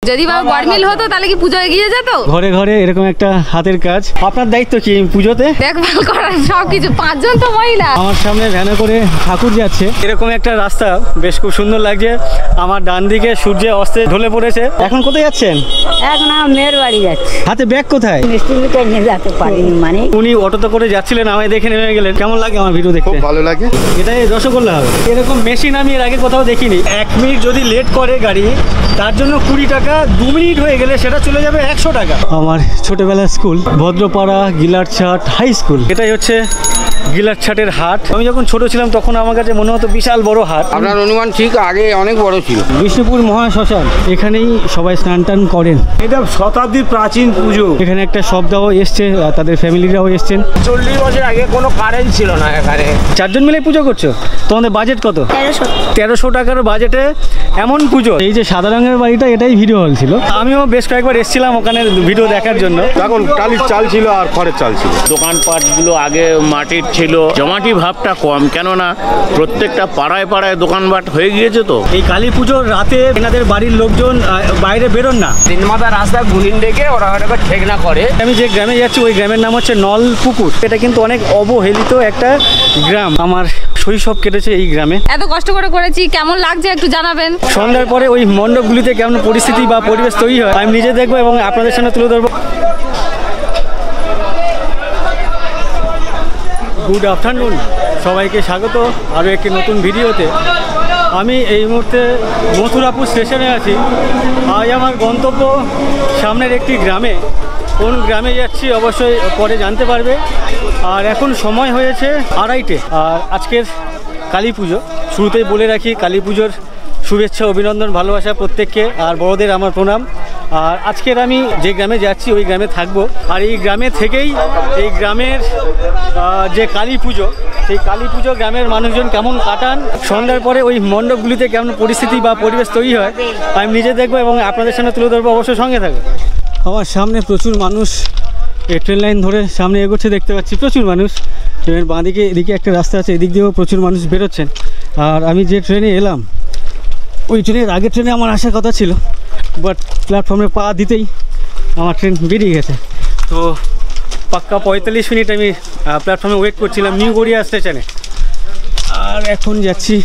যদি বা গরমিল হতো তাহলে কি পুজো এগিয়ে যেত? ঘরে ঘরে এরকম একটা হাতের কাজ। আপনার দায়িত্ব কি পুজোতে? দেখভাল করা সবকিছু। 5 জন তো মহিলা। আমার সামনে ভ্যানে করে ঠাকুর যাচ্ছে, এরকম একটা রাস্তা বেশ খুব সুন্দর লাগছে। আমার ডান দিকে সূর্য অস্তে ঢলে পড়েছে। এখন কোথায় যাচ্ছেন? এখন মেয়ের বাড়ি যাচ্ছি। হাতে ব্যাগ কোথায়? মিষ্টি মিঠাই নিয়ে যেতে পারিনি, মানে উনি অটোতে করে যাচ্ছিলেন, আমায় দেখে নেমে গেলেন। কেমন লাগে আমার ভিডিও দেখতে? ভালো লাগে। এটাই রসগোল্লা হবে। এরকম মেশিন আমি এর আগে কোথাও দেখিনি। 1 মিনিট যদি লেট করে গাড়ি, তার জন্য 20 টাকা। 2 মিনিট হয়ে গেলে সেটা চলে যাবে 100 টাকা। আমার ছোটবেলার স্কুল ভদ্রপাড়া গিলারছাট হাই স্কুল। এটাই হচ্ছে গিলারছাটের হাট। আমি যখন ছোট ছিলাম তখন আমার কাছে মনে হতো বিশাল বড় হাট। আপনার অনুমান ঠিক, আগে অনেক বড় ছিল। বিষ্ণুপুর মহাশ্মশান, এখানেই সবাই স্নান টান করেন। এটা শতাব্দীর প্রাচীন পুজো। এখানে একটা শবদাহ এসছে, তাদের ফ্যামিলিরাও এসছেন। 40 বছর আগে কোনো কারেন্ট ছিল না এখানে। 4 জন মিলে পুজো করছো? তোমাদের বাজেট কত? 1300 টাকার বাজেটে এমন পুজো। এই যে সাদা রঙের বাড়িটা, এটাই ভিডিও হল ছিল। আমিও বেশ কয়েকবার এসেছিলাম ওখানে ভিডিও দেখার জন্য। তখন টালির চাল ছিল আর খড়ের চাল ছিল। দোকানপাটগুলো আগে মাটির ছিল, জমাটি ভাবটা কম, কেননা প্রত্যেকটা পাড়ায় পাড়ায় দোকানপাট হয়ে গিয়েছে। তো এই কালী পুজোর রাতে এনাদের বাড়ির লোকজন বাইরে বেরোন না। 3 মাথা রাস্তা গুলিন ডেকে ওরা ওটাকে ঠেকনা করে। আমি যে গ্রামে যাচ্ছি ওই গ্রামের নাম হচ্ছে নলপুকুর। এটা কিন্তু অনেক অবহেলিত একটা গ্রাম। আমার শৈশব কেটেছে এই গ্রামে। এত কষ্ট করে করেছি, কেমন লাগছে একটু জানাবেন। সন্ধ্যার পরে ওই মণ্ডপগুলিতে কেমন পরিস্থিতি বা পরিবেশ তৈরি হয় আমি নিজে দেখবো এবং আপনাদের সামনে তুলে ধরবো। গুড আফটারনুন, সবাইকে স্বাগত আরও একটি নতুন ভিডিওতে। আমি এই মুহূর্তে মথুরাপুর স্টেশনে আছি। আজ আমার গন্তব্য সামনের একটি গ্রামে। কোন গ্রামে যাচ্ছি অবশ্যই পরে জানতে পারবে। আর এখন সময় হয়েছে 2:30। আর আজকের কালী পুজো, শুরুতেই বলে রাখি কালী পুজোর শুভেচ্ছা, অভিনন্দন, ভালোবাসা প্রত্যেককে। আর বড়দের আমার প্রণাম। আর আজকের আমি যে গ্রামে যাচ্ছি ওই গ্রামে থাকবো। আর এই গ্রামে থেকেই এই গ্রামের যে কালী পুজো, সেই কালী পুজো গ্রামের মানুষজন কেমন কাটান, সন্ধ্যার পরে ওই মণ্ডপগুলিতে কেমন পরিস্থিতি বা পরিবেশ তৈরি হয় আমি নিজে দেখবো এবং আপনাদের সামনে তুলে ধরবো। অবশ্যই সঙ্গে থাকবে। আমার সামনে প্রচুর মানুষ এই ট্রেন লাইন ধরে সামনে এগোচ্ছে, দেখতে পাচ্ছি প্রচুর মানুষ। ট্রেনের বাঁদিকে এদিকে একটা রাস্তা আছে, এদিক দিয়েও প্রচুর মানুষ বেরোচ্ছেন। আর আমি যে ট্রেনে এলাম ওই ট্রেনের আগের ট্রেনে আমার আসার কথা ছিল, বাট প্ল্যাটফর্মে পা দিতেই আমার ট্রেন বেরিয়ে গেছে। তো পাক্কা 45 মিনিট আমি প্ল্যাটফর্মে ওয়েট করছিলাম নিউ গড়িয়া স্টেশনে। আর এখন যাচ্ছি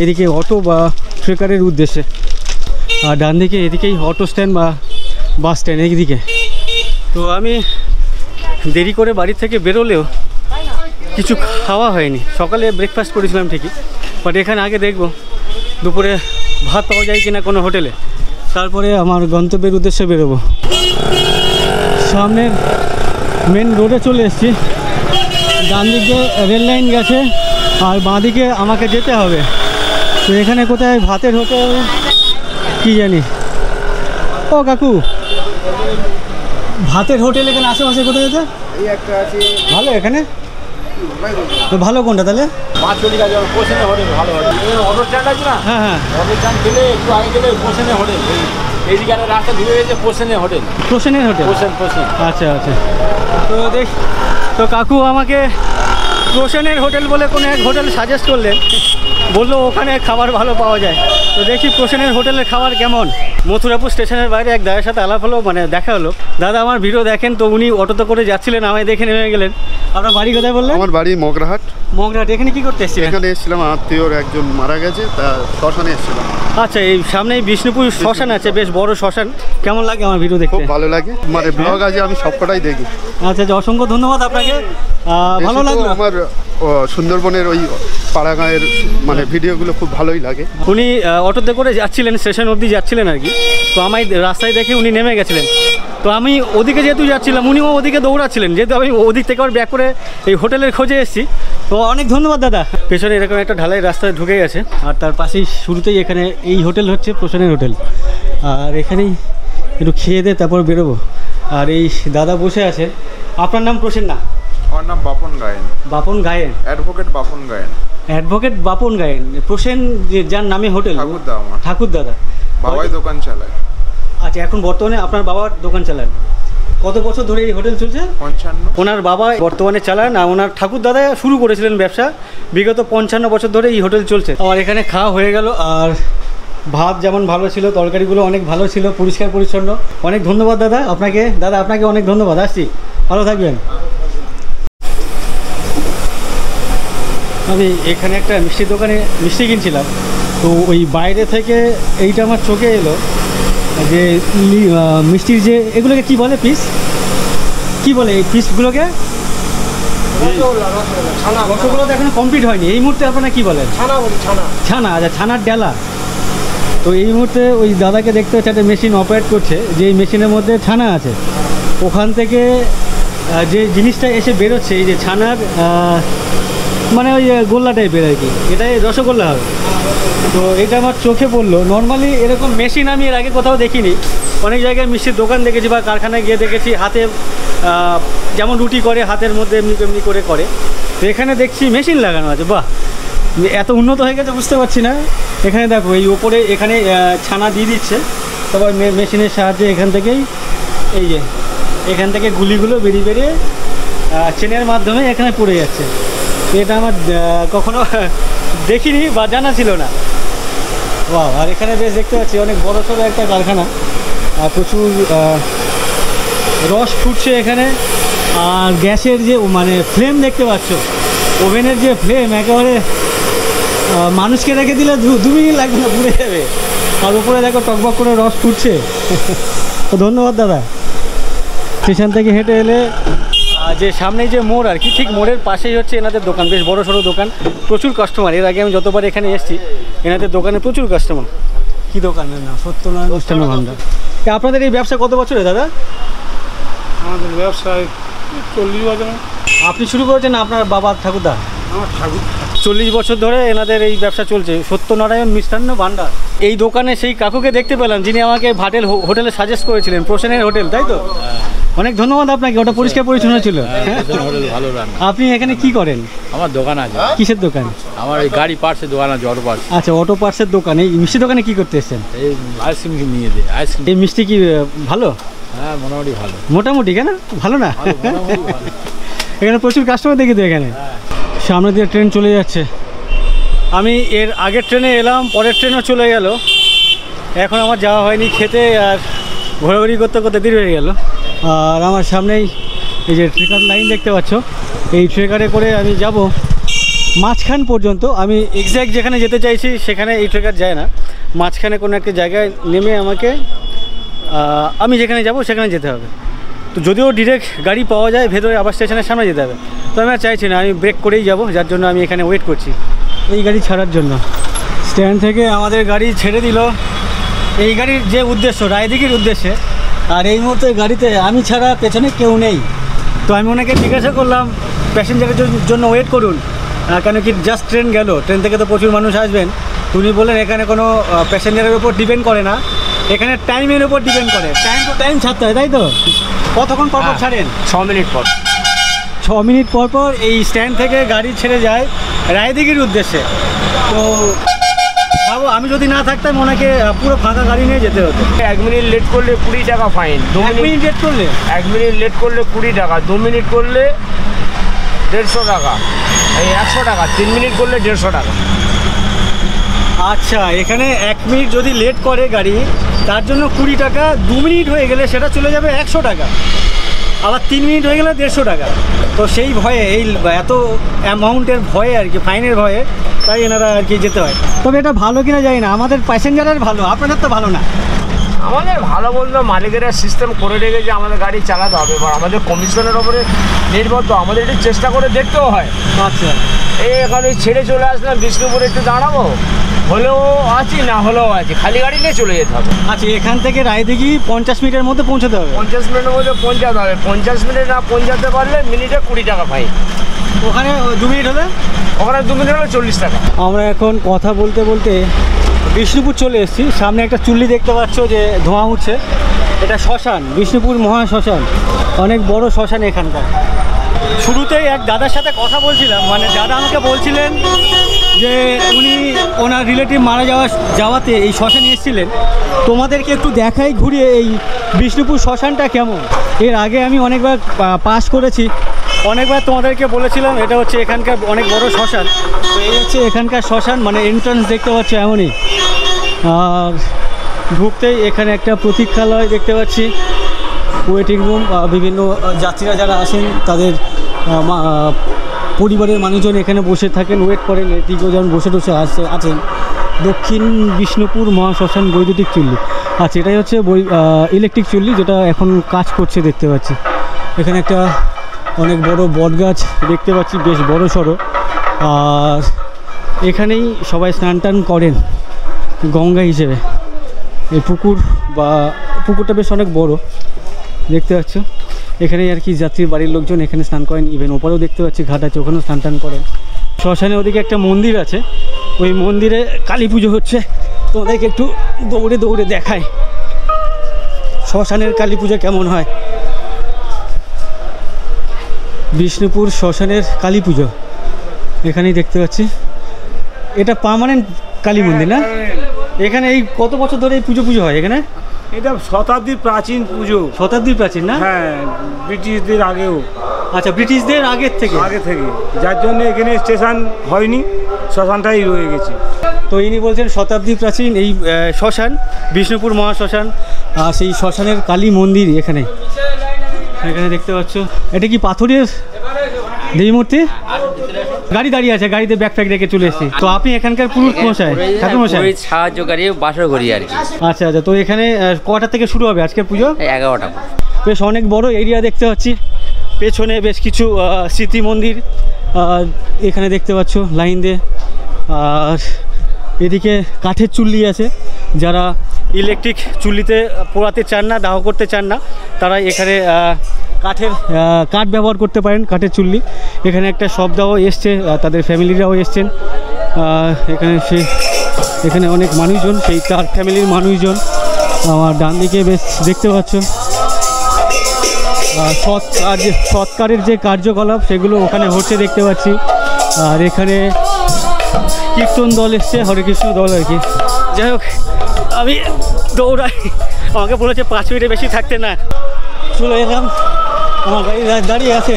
এদিকে অটো বা ট্রেকারের উদ্দেশ্যে। আর ডান দিকে এদিকেই অটো স্ট্যান্ড বা বাস স্ট্যান্ড এইদিকে। তো আমি দেরি করে বাড়ি থেকে বেরোলেও কিছু খাওয়া হয়নি। সকালে ব্রেকফাস্ট করেছিলাম ঠিকই, বাট এখানে আগে দেখবো দুপুরে ভাত পাওয়া যায় কিনা কোনো হোটেলে, তারপরে আমার গন্তব্যের উদ্দেশ্যে বেরোবো। সামনের মেন রোডে চলে এসেছি। ডান দিকে রেল লাইন গেছে আর বাঁ দিকে আমাকে যেতে হবে। তো এখানে কোথায় ভাতের হোটেল কি জানি। ও কাকু, ভাতের হোটেল এখানে আশেপাশে কোথায় আছে? এই একটা আছে ভালো এখানে। তো ভালো কোনটা তাহলে? 5 টাকা পোষণে হোটেল, ভালো হোটেল। অটো স্ট্যান্ড আছে না? হ্যাঁ হ্যাঁ, অটো স্ট্যান্ড গেলে একটু আগে গেলে পোষণে হোটেল। এইদিকে একটা রাস্তা ধুয়ে গেছে, পোষণে হোটেল। প্রসেনের হোটেল। পোষণ। আচ্ছা আচ্ছা। তো দেখ, তো কাকু আমাকে প্রসেনের হোটেল বলে কোনো এক হোটেল সাজেস্ট করলেন, বললো ওখানে খাবার ভালো পাওয়া যায়। তো দেখি প্রসেনের হোটেলের খাবার কেমন। মথুরাপুর স্টেশনের বাইরে এক দাদার সাথে আলাপ হলো, মানে দেখা হলো। দাদা আমার ভিডিও দেখেন, তো উনি অটোতে করে যাচ্ছিলেন, আমায় দেখে নেমে গেলেন। আপনার বাড়ি কোথায় বললেন? আমার বাড়ি মগরাহাট। মগরাহাট। এখানে কি করতে এসেছিলেন? এখানে এসেছিলাম, আত্মীয়র একজন মারা গেছে, তা শ্মশানে এসেছিলাম। আচ্ছা, এই সামনেই বিষ্ণুপুর শ্মশান আছে, বেশ বড় শ্মশান। কেমন লাগে আমার ভিডিও দেখতে? খুব ভালো লাগে, মানে ব্লগ আছে আমি সবকটাই দেখি। আচ্ছা আচ্ছা, অসংখ্য ধন্যবাদ আপনাকে। ভালো লাগলো। আমার সুন্দরবনের ওই পাড়াগাঁয়ের মানে ভিডিওগুলো খুব ভালোই লাগে। উনি অটোতে করে যাচ্ছিলেন, স্টেশন অবধি যাচ্ছিলেন আর কি। তো আমায় রাস্তায় দেখে উনি নেমে গেছিলেন। তো আমি ওদিকে যেহেতু যাচ্ছিলাম, উনিও ওদিকে দৌড়াচ্ছিলেন, যেহেতু আমি ওদিক থেকে আবার ব্যাক করে এই হোটেলের খোঁজে এসেছি। তো অনেক ধন্যবাদ দাদা। পেছনে এরকম একটা ঢালাই রাস্তায় ঢুকে গেছে, আর তার পাশেই শুরুতেই এখানে এই হোটেল হচ্ছে প্রসেনের হোটেল। আর এখানেই একটু খেয়ে দিয়ে তারপর বেরোবো। আর এই দাদা বসে আছেন। আপনার নাম প্রসেন না? আমার নাম বাপন গায়েন। বাপন গায়েন, অ্যাডভোকেট বাপন গায়েন। অ্যাডভোকেট বাপন গায়েন। প্রসেন যার নামে হোটেল? ঠাকুরদা আমার। ঠাকুর দাদা। বাবাই দোকান চালায়। আচ্ছা, এখন বর্তমানে আপনার বাবার দোকান চালান। কত বছর ধরে এই হোটেল চলছে? 55। ওনার বাবা বর্তমানে চালান, আর ওনার ঠাকুর দাদা শুরু করেছিলেন ব্যবসা। বিগত 55 বছর ধরে এই হোটেল চলছে। আমার এখানে খাওয়া হয়ে গেল। আর ভাত যেমন ভালো ছিল, তরকারিগুলো অনেক ভালো ছিল, পরিষ্কার পরিচ্ছন্ন। অনেক ধন্যবাদ দাদা আপনাকে। দাদা আপনাকে অনেক ধন্যবাদ, আসছি, ভালো থাকবেন। আমি এখানে একটা মিষ্টির দোকানে মিষ্টি কিনছিলাম, তো ওই বাইরে থেকে এইটা আমার চোখে এলো যে মিষ্টির যে এগুলোকে কি বলে, পিস কি বলে এই পিসগুলোকে? রসগোল্লা তো এখনো কমপ্লিট হয়নি, এই মুহূর্তে আপনারা কি বলেন? ছানা। আচ্ছা, ছানার ডালা। তো এই মুহূর্তে ওই দাদাকে দেখতে হচ্ছে একটা মেশিন অপারেট করছে, যে এই মেশিনের মধ্যে ছানা আছে, ওখান থেকে যে জিনিসটা এসে বেরোচ্ছে এই যে ছানার মানে ওই গোল্লা টাইপের আর কি, এটাই রসগোল্লা হবে। তো এটা আমার চোখে পড়লো। নর্মালি এরকম মেশিন আমি এর আগে কোথাও দেখিনি। অনেক জায়গায় মিষ্টির দোকান দেখেছি বা কারখানায় গিয়ে দেখেছি হাতে যেমন রুটি করে হাতের মধ্যে এমনি করে করে। তো এখানে দেখছি মেশিন লাগানো আছে। বাহ, এত উন্নত হয়ে গেছে বুঝতে পারছি না। এখানে দেখো এই ওপরে এখানে ছানা দিয়ে দিচ্ছে, তারপর মেশিনের সাহায্যে এখান থেকেই এই যে এখান থেকে গুলিগুলো বেরিয়ে বেরিয়ে চেনের মাধ্যমে এখানে পড়ে যাচ্ছে। এটা আমার কখনো দেখিনি বা জানা ছিল না। বাহ, আর এখানে বেশ দেখতে পাচ্ছি অনেক বড় সড়ো একটা কারখানা, আর প্রচুর রস ফুটছে এখানে। আর গ্যাসের যে মানে ফ্লেম দেখতে পাচ্ছ, ওভেনের যে ফ্লেম একেবারে মানুষকে রেখে দিলে 2 মিনিট লাগবে না, পুড়ে যাবে। আর উপরে দেখো টকবক করে রস ফুটছে। তো ধন্যবাদ দাদা। স্টেশন থেকে হেঁটে এলে যে সামনেই যে মোড় আর কি, ঠিক মোড়ের পাশেই হচ্ছে এনাদের দোকান, বেশ বড় সড়ো দোকান, প্রচুর কাস্টমার। এর আগে আমি যতবার এখানে এসেছি এনাদের দোকানে প্রচুর কাস্টমার। কী দোকানের নাম? সত্যনারায়ণ মিষ্টান্ন ভাণ্ডার। আপনাদের এই ব্যবসা কত বছরে দাদা? আমাদের ব্যবসায় 40 বছর। আপনি শুরু করেছেন না আপনার বাবা ঠাকুরদা? আমার ঠাকুর। 40 বছর ধরে এনাদের এই ব্যবসা চলছে, সত্যনারায়ণ মিষ্টান্ন ভাণ্ডার। এই দোকানে সেই কাকুকে দেখতে পেলাম যিনি আমাকে ভাটেল হোটেলে সাজেস্ট করেছিলেন, প্রসেনের হোটেল, তাই তো? অনেক ধন্যবাদ আপনাকে, ওটা পরিষ্কার পরিচ্ছন্ন ছিল। ভালো রান্না। আপনি এখানে কি করেন? আমার দোকান আছে। কিসের দোকান? আমার এই গাড়ি পার্টসের দোকান আছে, অটো পার্টস। আচ্ছা, অটো পার্টসের দোকান। এই মিষ্টি দোকানে কি করতে এসেছেন? এই আইসক্রিম নিয়ে দেয় আইসক্রিম। এই মিষ্টি কি ভালো? হ্যাঁ, মোটামুটি ভালো। মোটামুটি কেন ভালো না? এখানে প্রচুর কাস্টমার দেখি তো এখানে। সামনে দিয়ে ট্রেন চলে যাচ্ছে। আমি এর আগের ট্রেনে এলাম, পরের ট্রেনও চলে গেল, এখন আমার যাওয়া হয়নি খেতে, আর ঘোরাঘুরি করতে করতে দেরি হয়ে গেল। আর আমার সামনেই এই যে ট্রেকার লাইন দেখতে পাচ্ছ, এই ট্রেকারে করে আমি যাব মাঝখান পর্যন্ত। আমি এক্স্যাক্ট যেখানে যেতে চাইছি সেখানে এই ট্রেকার যায় না, মাঝখানে কোনো একটা জায়গায় নেমে আমাকে আমি যেখানে যাব সেখানে যেতে হবে। তো যদিও ডিরেক্ট গাড়ি পাওয়া যায় ভেতরে, আবার স্টেশনের সামনে যেতে হবে, তো আমি আর চাইছি না, আমি ব্রেক করেই যাব, যার জন্য আমি এখানে ওয়েট করছি এই গাড়ি ছাড়ার জন্য। স্ট্যান্ড থেকে আমাদের গাড়ি ছেড়ে দিল, এই গাড়ির যে উদ্দেশ্য রায়দিঘির উদ্দেশ্যে, আর এই মুহূর্তে গাড়িতে আমি ছাড়া পেছনে কেউ নেই। তো আমি ওনাকে জিজ্ঞাসা করলাম প্যাসেঞ্জারের জন্য ওয়েট করুন, কেন কি জাস্ট ট্রেন গেল, ট্রেন থেকে তো প্রচুর মানুষ আসবেন। উনি বললেন এখানে কোনো প্যাসেঞ্জারের উপর ডিপেন্ড করে না, এখানে টাইমের উপর ডিপেন্ড করে, টাইম টু টাইম ছাড়তে হয়, তাই তো? কতক্ষণ পর পর ছাড়েন? 6 মিনিট পর। 6 মিনিট পর পর এই স্ট্যান্ড থেকে গাড়ি ছেড়ে যায় রায়দিঘির উদ্দেশ্যে। তো ভাবো আমি যদি না থাকতাম ওনাকে পুরো ফাঁকা গাড়ি নিয়ে যেতে হতো। 1 মিনিট লেট করলে 20 টাকা ফাইন। 1 মিনিট লেট করলে 1 মিনিট লেট করলে 20 টাকা, 2 মিনিট করলে 150 টাকা, এই 100 টাকা, 3 মিনিট করলে 150 টাকা। আচ্ছা, এখানে 1 মিনিট যদি লেট করে গাড়ি তার জন্য 20 টাকা, 2 মিনিট হয়ে গেলে সেটা চলে যাবে 100 টাকা, আবার 3 মিনিট হয়ে গেলে 150 টাকা। তো সেই ভয়ে, এই এত অ্যামাউন্টের ভয়ে আর কি, ফাইনের ভয়ে, তাই এনারা আর কি যেতে হয়। তবে এটা ভালো কিনা জানি না, আমাদের প্যাসেঞ্জারের ভালো, আপনাদের তো ভালো না। আমাদের ভালো বলতে মালিকেরা সিস্টেম করে রেখেছে আমাদের গাড়ি চালাতে হবে, এবার আমাদের কমিশনের ওপরে নির্ভর, তো আমাদের একটু চেষ্টা করে দেখতেও হয়। আচ্ছা, এই এখানে ছেড়ে চলে আসলাম বিষ্ণুপুরে, একটু দাঁড়াবো, হলেও আছি না হলেও আছি, খালি গাড়ি নিয়ে চলে যেতে হবে। আচ্ছা, এখান থেকে রায়দিঘি 50 মিনিটের মধ্যে পৌঁছাতে হবে। 50 মিনিটের মধ্যে পৌঁছাতে হবে, 50 মিনিট না পৌঁছাতে পারলে মিনিটে 20 টাকা ফাইন। ওখানে 2 মিনিট হলে? ওখানে 2 মিনিট হলে 40 টাকা। আমরা এখন কথা বলতে বলতে বিষ্ণুপুর চলে এসেছি। সামনে একটা চুল্লি দেখতে পাচ্ছ যে ধোঁয়া উঠছে, এটা শ্মশান, বিষ্ণুপুর মহা শ্মশান, অনেক বড় শ্মশান এখানকার। শুরুতেই এক দাদার সাথে কথা বলছিলাম, মানে দাদা আমাকে বলছিলেন যে উনি ওনার রিলেটিভ মারা যাওয়াতে এই শ্মশানে এসেছিলেন। তোমাদেরকে একটু দেখাই ঘুরিয়ে এই বিষ্ণুপুর শ্মশানটা কেমন। এর আগে আমি অনেকবার পাস করেছি, অনেকবার তোমাদেরকে বলেছিলাম এটা হচ্ছে এখানকার অনেক বড় শ্মশান। তো এই হচ্ছে এখানকার শ্মশান, মানে এন্ট্রান্স দেখতে পাচ্ছ এমনই, আর ঢুকতেই এখানে একটা প্রতীক্ষালয় দেখতে পাচ্ছি, ওয়েটিং রুম। বিভিন্ন যাত্রীরা যারা আসেন তাদের পরিবারের মানুষজন এখানে বসে থাকেন, ওয়েট করেন। এদিকেও যেমন বসে আছেন। দক্ষিণ বিষ্ণুপুর মহাশ্মশান বৈদ্যুতিক চুল্লি। আচ্ছা, এটাই হচ্ছে ইলেকট্রিক চুল্লি, যেটা এখন কাজ করছে দেখতে পাচ্ছি। এখানে একটা অনেক বড় বটগাছ দেখতে পাচ্ছি, বেশ বড় সড়ো। আর এখানেই সবাই স্নান টান করেন গঙ্গা হিসেবে। এই পুকুরটা বেশ অনেক বড় দেখতে পাচ্ছ। এখানেই আর কি যাত্রীর বাড়ির লোকজন এখানে স্নান করেন। ইভেন ওপারেও দেখতে পাচ্ছি ঘাট আছে, ওখানেও স্নান টান করেন। শ্মশানের ওদিকে একটা মন্দির আছে, ওই মন্দিরে কালী পুজো হচ্ছে। তোমাদেরকে একটু দৌড়ে দৌড়ে দেখায় শ্মশানের কালী পুজো কেমন হয়। বিষ্ণুপুর শ্মশানের কালী পুজো এখানেই দেখতে পাচ্ছি। এটা পার্মানেন্ট কালী মন্দির না? এখানে এই কত বছর ধরে এই পুজো হয় এখানে? এটা শতাব্দীর প্রাচীন পুজো। শতাব্দীর প্রাচীন না? হ্যাঁ, ব্রিটিশদের আগেও। আচ্ছা, ব্রিটিশদের আগে থেকে যার জন্য এখানে স্টেশন হয়নি, শ্মশানটাই রয়ে গেছে। তো ইনি বলছেন শতাব্দী প্রাচীন এই শ্মশান, বিষ্ণুপুর মহাশ্মশান। সেই শ্মশানের কালী মন্দির এখানে দেখতে পাচ্ছ। এটা কি পাথরের দেবী মূর্তি? গাড়ি দাঁড়িয়ে আছে, গাড়িতে ব্যাকপ্যাক রেখে চলে এসেছি। তো আপনি এখানকার পুরোহিত মশাই, ঠাকুর মশাই, সাহায্যকারী বাসর করি আর কি। আচ্ছা আচ্ছা, তো এখানে কটা থেকে শুরু হবে আজকে পুজো? 11টা। বেশ অনেক বড় এরিয়া দেখতে পাচ্ছি। পেছনে বেশ কিছু স্মৃতি মন্দির এখানে দেখতে পাচ্ছ লাইন দিয়ে। আর এদিকে কাঠের চুল্লি আছে, যারা ইলেকট্রিক চুল্লিতে পোড়াতে চান না, দাহ করতে চান না, তারা এখানে কাঠ ব্যবহার করতে পারেন, কাঠের চুল্লি। এখানে একটা শবদাহ এসছে, তাদের ফ্যামিলিরাও এসছেন। এখানে অনেক মানুষজন, সেই তার ফ্যামিলির মানুষজন। আমার ডান দিকে বেশ দেখতে পাচ্ছ সৎকারের যে কার্যকলাপ সেগুলো ওখানে হচ্ছে দেখতে পাচ্ছি। আর এখানে কীর্তন দল এসছে, হরে কৃষ্ণ দল আর কি। যাই হোক, আমি দৌড়াই, আমাকে বলেছে 5 মিনিটে বেশি থাকতে না। চলে এলাম, আমার গাড়ি দাঁড়িয়ে আছে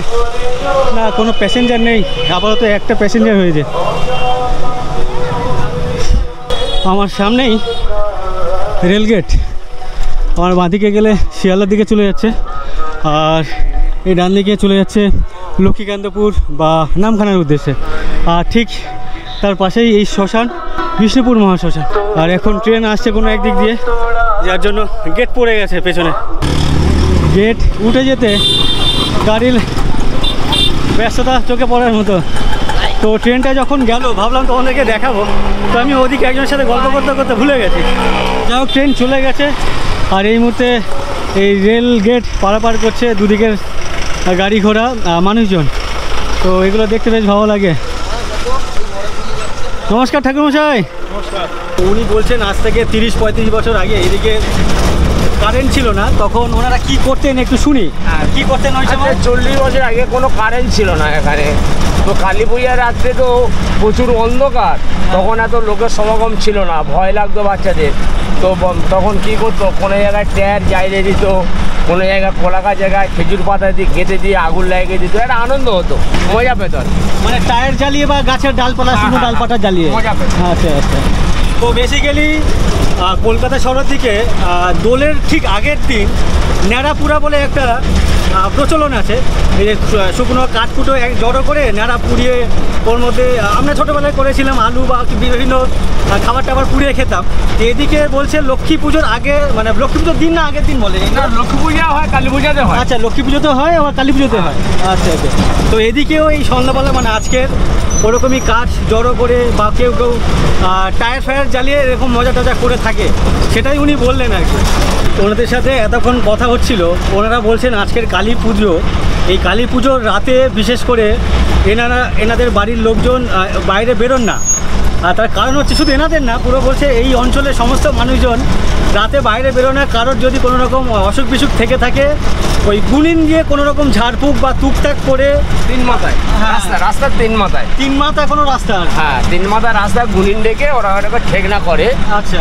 না, কোনো প্যাসেঞ্জার নেই। আপাতত একটা প্যাসেঞ্জার হয়েছে। আমার সামনেই রেলগেট, আমার বাঁদিকে গেলে শিয়ালদার দিকে চলে যাচ্ছে, আর এই ডান দিকে চলে যাচ্ছে লক্ষ্মীকান্তপুর বা নামখানার উদ্দেশ্যে। আর ঠিক তার পাশেই এই শ্মশান, বিষ্ণুপুর মহাশ্মশান। আর এখন ট্রেন আসছে কোনো একদিক দিয়ে, যার জন্য গেট পড়ে গেছে পেছনে। গেট উঠে যেতে গাড়ির ব্যস্ততা চোখে পড়ার মতো। তো ট্রেনটা যখন গেল ভাবলাম তোমাদেরকে দেখাবো, তো আমি ওদিকে একজনের সাথে গল্প করতে করতে ভুলে গেছি। যাই হোক, ট্রেন চলে গেছে। আর এই মুহূর্তে এই রেল গেট পারাপার করছে দুদিকের গাড়ি ঘোড়া, মানুষজন। তো এগুলো দেখতে বেশ ভালো লাগে। নমস্কার ঠাকুরমশাই। নমস্কার। উনি বলছেন আজ থেকে 30-35 বছর আগে এদিকে কারেন্ট ছিল না, তখন ওনারা কি করতেন একটু শুনি। কি করতেন ওই সময়? 40 বছর আগে কোনো কারেন্ট ছিল না এখানে। তো কালী পূজার রাত্রে তো প্রচুর অন্ধকার, তখন এত লোকের সমাগম ছিল না, ভয় লাগতো বাচ্চাদের। তো তখন কি করতো, কোনো জায়গায় টায়ার জ্বালিয়ে দিত, কোনো জায়গায় খোলাকা জায়গায় খেজুর পাতা দিয়ে গেঁথে দিয়ে আগুন লাগিয়ে দিত, একটা আনন্দ হতো, মজা পেত। মানে টায়ার জ্বালিয়ে বা গাছের ডালপালা, শুকনো ডালপাতা জ্বালিয়ে মজা পেত। আচ্ছা আচ্ছা। তো বেসিক্যালি কলকাতা শহরের দিকে দোলের ঠিক আগের দিন ন্যাড়াপুরা বলে একটা প্রচলন আছে। এই যে শুকনো কাঠকুটো জড়ো করে ন্যাড়া পুড়িয়ে, ওর মধ্যে আমরা ছোটোবেলায় করেছিলাম আলু বা বিভিন্ন খাবার টাবার পুড়িয়ে খেতাম। এদিকে বলছে লক্ষ্মী পুজোর আগে, মানে লক্ষ্মী পুজোর দিন না আগের দিন বলে? লক্ষ্মী পূজা হয়, কালী পূজাতে হয়। আচ্ছা, লক্ষ্মী পুজোতে হয় আবার কালী পুজোতে হয়। আচ্ছা আচ্ছা। তো এদিকেও এই সন্ধ্যাবেলা মানে আজকের ওরকমই কাঠ জড়ো করে বা কেউ কেউ টায়ার ফায়ার জ্বালিয়ে এরকম মজা টজা করে থাকে, সেটাই উনি বললেন আর কি। ওনাদের সাথে এতক্ষণ কথা হচ্ছিল, ওনারা বলছেন আজকের কালী পুজো, এই কালী পুজোর রাতে বিশেষ করে এনাদের বাড়ির লোকজন বাইরে বেরোন না। আর তার কারণ হচ্ছে শুধু এনাদের না, পুরো বলছে এই অঞ্চলের সমস্ত মানুষজন রাতে বাইরে বেরোনো। কারোর যদি কোনো রকম অসুখ বিসুখ থেকে থাকে, ওই গুনিন দিয়ে কোনো রকম ঝাড়ফুঁক বা টুকটাক করে 3 মাথায় রাস্তার 3 মাথায় 3 মাথা কোনো রাস্তা, হ্যাঁ 3 মাথা রাস্তা গুনিন ডেকে ওরা ওটাকে ঠেকনা করে। আচ্ছা,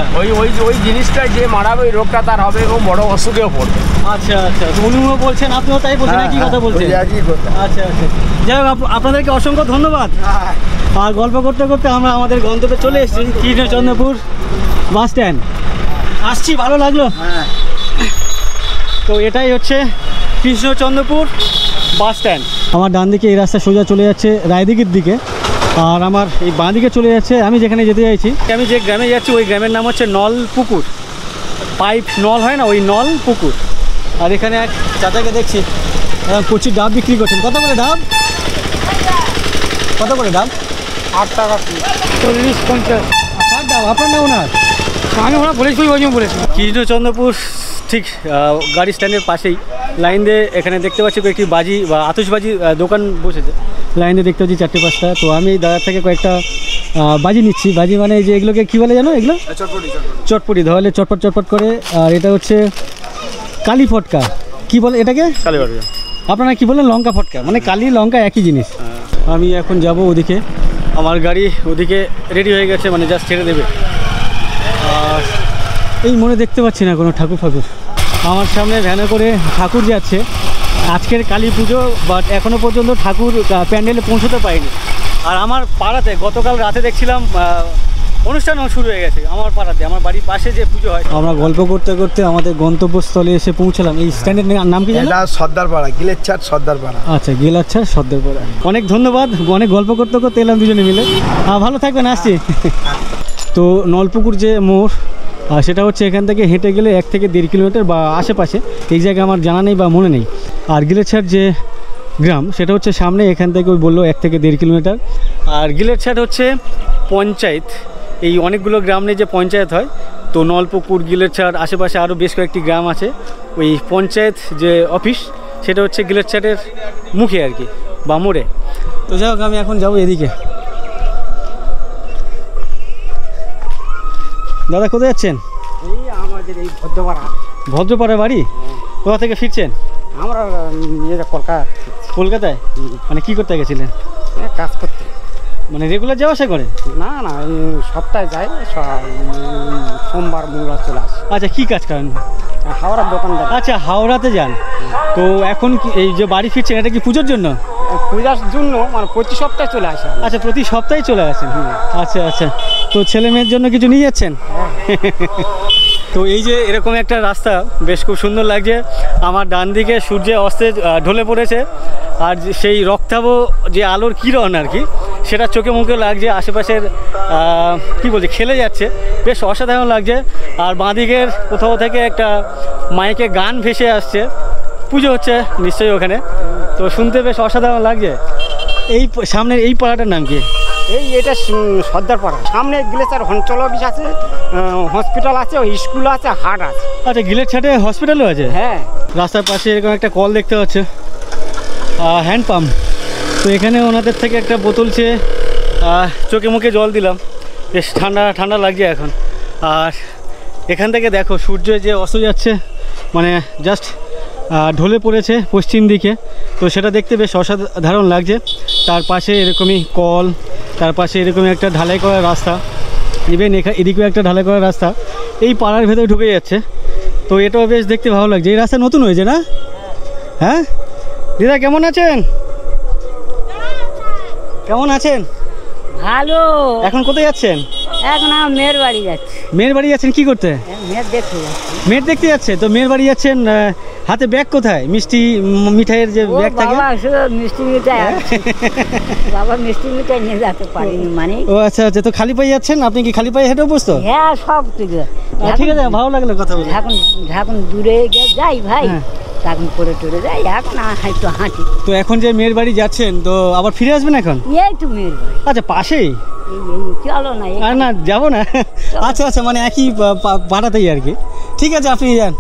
ওই জিনিসটা যে মারাবে ওই রোগটা তার হবে এবং বড় অসুখেও পড়বে। আচ্ছা আচ্ছা। উনিও বলছেন, আপনিও তাই বলছেন, একই কথা বলছেন? আচ্ছা আচ্ছা। যাই হোক, আপনাদেরকে অসংখ্য ধন্যবাদ। আর গল্প করতে করতে আমরা আমাদের গন্তব্যে চলে এসেছি, কৃষ্ণচন্দ্রপুর বাস স্ট্যান্ড। আসছি, ভালো লাগলো। তো এটাই হচ্ছে কৃষ্ণচন্দ্রপুর বাস স্ট্যান্ড। আমার ডান দিকে এই রাস্তা সোজা চলে যাচ্ছে রায়দিঘির দিকে, আর আমার এই বাঁ দিকে চলে যাচ্ছে আমি যেখানে যেতে চাইছি। আমি যে গ্রামে যাচ্ছি ওই গ্রামের নাম হচ্ছে নলপুকুর। পাইপ নল হয় না, ওই নলপুকুর। আর এখানে এক চাচাকে দেখছি কচি ডাব বিক্রি করছেন। কত করে ডাব? কত করে ডাব? 8 টাকা 40 50। কার ডাব? আপনার না ওনার? আমি ওরা বলেছি, ওই জন্য বলেছি। কৃষ্ণচন্দ্রপুর ঠিক গাড়ি স্ট্যান্ডের পাশেই লাইন দিয়ে এখানে দেখতে পাচ্ছি কয়েকটি বাজি বা আতশবাজি দোকান বসেছে। লাইন দিয়ে দেখতে পাচ্ছি 4-5টা। তো আমি এই দাদার থেকে কয়েকটা বাজি নিচ্ছি। বাজি মানে এই যে এগুলোকে কী বলে জানো? এগুলো চটপটি, ধরলে চটপট চটপট করে। আর এটা হচ্ছে কালি ফটকা। কী বলে এটাকে? কালী ফটকা। আপনারা কী বলেন? লঙ্কা ফটকা। মানে কালি লঙ্কা একই জিনিস। আমি এখন যাব ওদিকে, আমার গাড়ি ওদিকে রেডি হয়ে গেছে, মানে জাস্ট ছেড়ে দেবে। আর এই মনে দেখতে পাচ্ছি না কোনো ঠাকুর ফাকুর। আমার সামনে ভ্যানে করে ঠাকুর যাচ্ছে। আজকের কালী পুজো, বাট এখনও পর্যন্ত ঠাকুর প্যান্ডেলে পৌঁছতে পারিনি। আর আমার পাড়াতে গতকাল রাতে দেখছিলাম অনুষ্ঠানও শুরু হয়ে গেছে আমার পাড়াতে, আমার বাড়ির পাশে যে পুজো হয়। আমরা গল্প করতে করতে আমাদের গন্তব্যস্থলে এসে পৌঁছলাম। এই স্ট্যান্ডের নাম কি? এটা সর্দারপাড়া, গিলেরছাট সর্দারপাড়া। আচ্ছা, গিলেরছাট সর্দারপাড়া। অনেক ধন্যবাদ, অনেক গল্প করতে করতে এলাম দুজনে মিলে। ভালো থাকবেন, আসছি। তো নলপুকুর যে মোড়, সেটা হচ্ছে এখান থেকে হেঁটে গেলে 1 থেকে 1.5 কিলোমিটার বা আশেপাশে, এই জায়গায় আমার জানা নেই বা মনে নেই। আর গিলেরছাট যে গ্রাম সেটা হচ্ছে সামনে, এখান থেকে ওই বললো 1 থেকে 1.5 কিলোমিটার। আর গিলেরছাট হচ্ছে পঞ্চায়েত। এই অনেকগুলো গ্রাম নিয়ে যে পঞ্চায়েত হয়, তো নলপুকুর, গিলেরছাট, আশেপাশে আরও বেশ কয়েকটি গ্রাম আছে। ওই পঞ্চায়েত যে অফিস সেটা হচ্ছে গিলেরছাটের মুখে আর কি, বা মোড়ে। তো যাই হোক, আমি এখন যাবো এদিকে। দাদা কোথায় যাচ্ছেন? এই আমাদের এই ভদ্রপাড়া। ভদ্রপাড়া বাড়ি? কোথা থেকে ফিরছেন? আমরা কলকাতায়। মানে কি করতে গেছিলেন? কাজ করতে। মানে রেগুলার যাওয়া আসা করেন? না না, সপ্তাহে যাই, সোমবার মঙ্গলবার চলে আসে। আচ্ছা, কি কাজ করেন? হাওড়ার দোকানদার। আচ্ছা, হাওড়াতে যান। তো এখন কি এই যে বাড়ি ফিরছেন, এটা কি পুজোর জন্য? পূজার জন্য, মানে প্রতি সপ্তাহে চলে আসে। আচ্ছা, প্রতি সপ্তাহে চলে আসেন। আচ্ছা আচ্ছা। তো ছেলে মেয়ের জন্য কিছু নিয়ে যাচ্ছেন? তো এই যে এরকম একটা রাস্তা, বেশ খুব সুন্দর লাগছে। আমার ডান দিকে সূর্য অস্তে ঢলে পড়েছে, আর সেই রক্তাভ যে আলোর কিরণ আর কি, সেটা চোখে মুখে লাগছে। আশেপাশের কি বলছে, খেলে যাচ্ছে, বেশ অসাধারণ লাগছে। আর বাঁদিকের কোথাও থেকে একটা মাইকে গান ভেসে আসছে, পুজো হচ্ছে নিশ্চয়ই ওখানে। তো শুনতে বেশ অসাধারণ লাগছে। এই সামনের এই পাড়াটার নাম কি? এটা সর্দারপাড়া। সামনে গিলেরছাট অঞ্চল অফিস আছে, হসপিটাল আছে, স্কুল আছে, হাট আছে। আচ্ছা, গিলেরছাটে হসপিটালও আছে? হ্যাঁ। রাস্তার পাশে এরকম একটা কল দেখতে পাচ্ছে, হ্যান্ড পাম্প। তো এখানে ওনাদের থেকে একটা বোতল চেয়ে চোখে মুখে জল দিলাম, বেশ ঠান্ডা ঠান্ডা লাগছে এখন। আর এখান থেকে দেখো সূর্য যে অস্ত যাচ্ছে, মানে জাস্ট ঢলে পড়েছে পশ্চিম দিকে। তো সেটা দেখতে বেশ অসাধারণ লাগছে। তার পাশে এরকমই কল, তার পাশে এরকমই একটা ঢালাই করা রাস্তা, ইভেন এদিকেও একটা ঢালাই করা রাস্তা এই পাড়ার ভেতরে ঢুকে যাচ্ছে। তো এটাও বেশ দেখতে ভালো লাগছে। এই রাস্তা নতুন হয়েছে না? হ্যাঁ দিদা, কেমন আছেন? কেমন আছেন? ভালো। এখন কোথায় যাচ্ছেন? এখন আমার মেয়ের বাড়ি যাচ্ছি। মেয়ের বাড়ি যাচ্ছেন? কি করতে? মেয়ের দেখতে যাচ্ছি। মেয়ের দেখতে যাচ্ছে? তো মেয়ের বাড়ি যাচ্ছেন, হাতে ব্যাগ কোথায়? মিষ্টি মিঠাইয়ের যে ব্যাগ থাকে। বাবা শুধু মিষ্টি মিঠাই বাবা মিষ্টি মিঠাই নিয়ে যেতে পারিনি, মানে। ও আচ্ছা আচ্ছা। তো খালি পায়ে যাচ্ছেন? আপনি কি খালি পায়ে হেঁটে অভ্যস্ত? হ্যাঁ, সব কিছু। ঠিক আছে, ভালো লাগলো কথা বলে। এখন দূরে যাই ভাই, তখন পরে টরে যাই, এখন একটু হাঁটি। তো এখন যে মেয়ের বাড়ি যাচ্ছেন, তো আবার ফিরে আসবেন এখন? এই তো মেয়ের বাড়ি। আচ্ছা, পাশেই? চলো না। আর না, যাবো না। আচ্ছা আচ্ছা, মানে একই পাড়াতেই আর কি। ঠিক আছে, আপনি যান।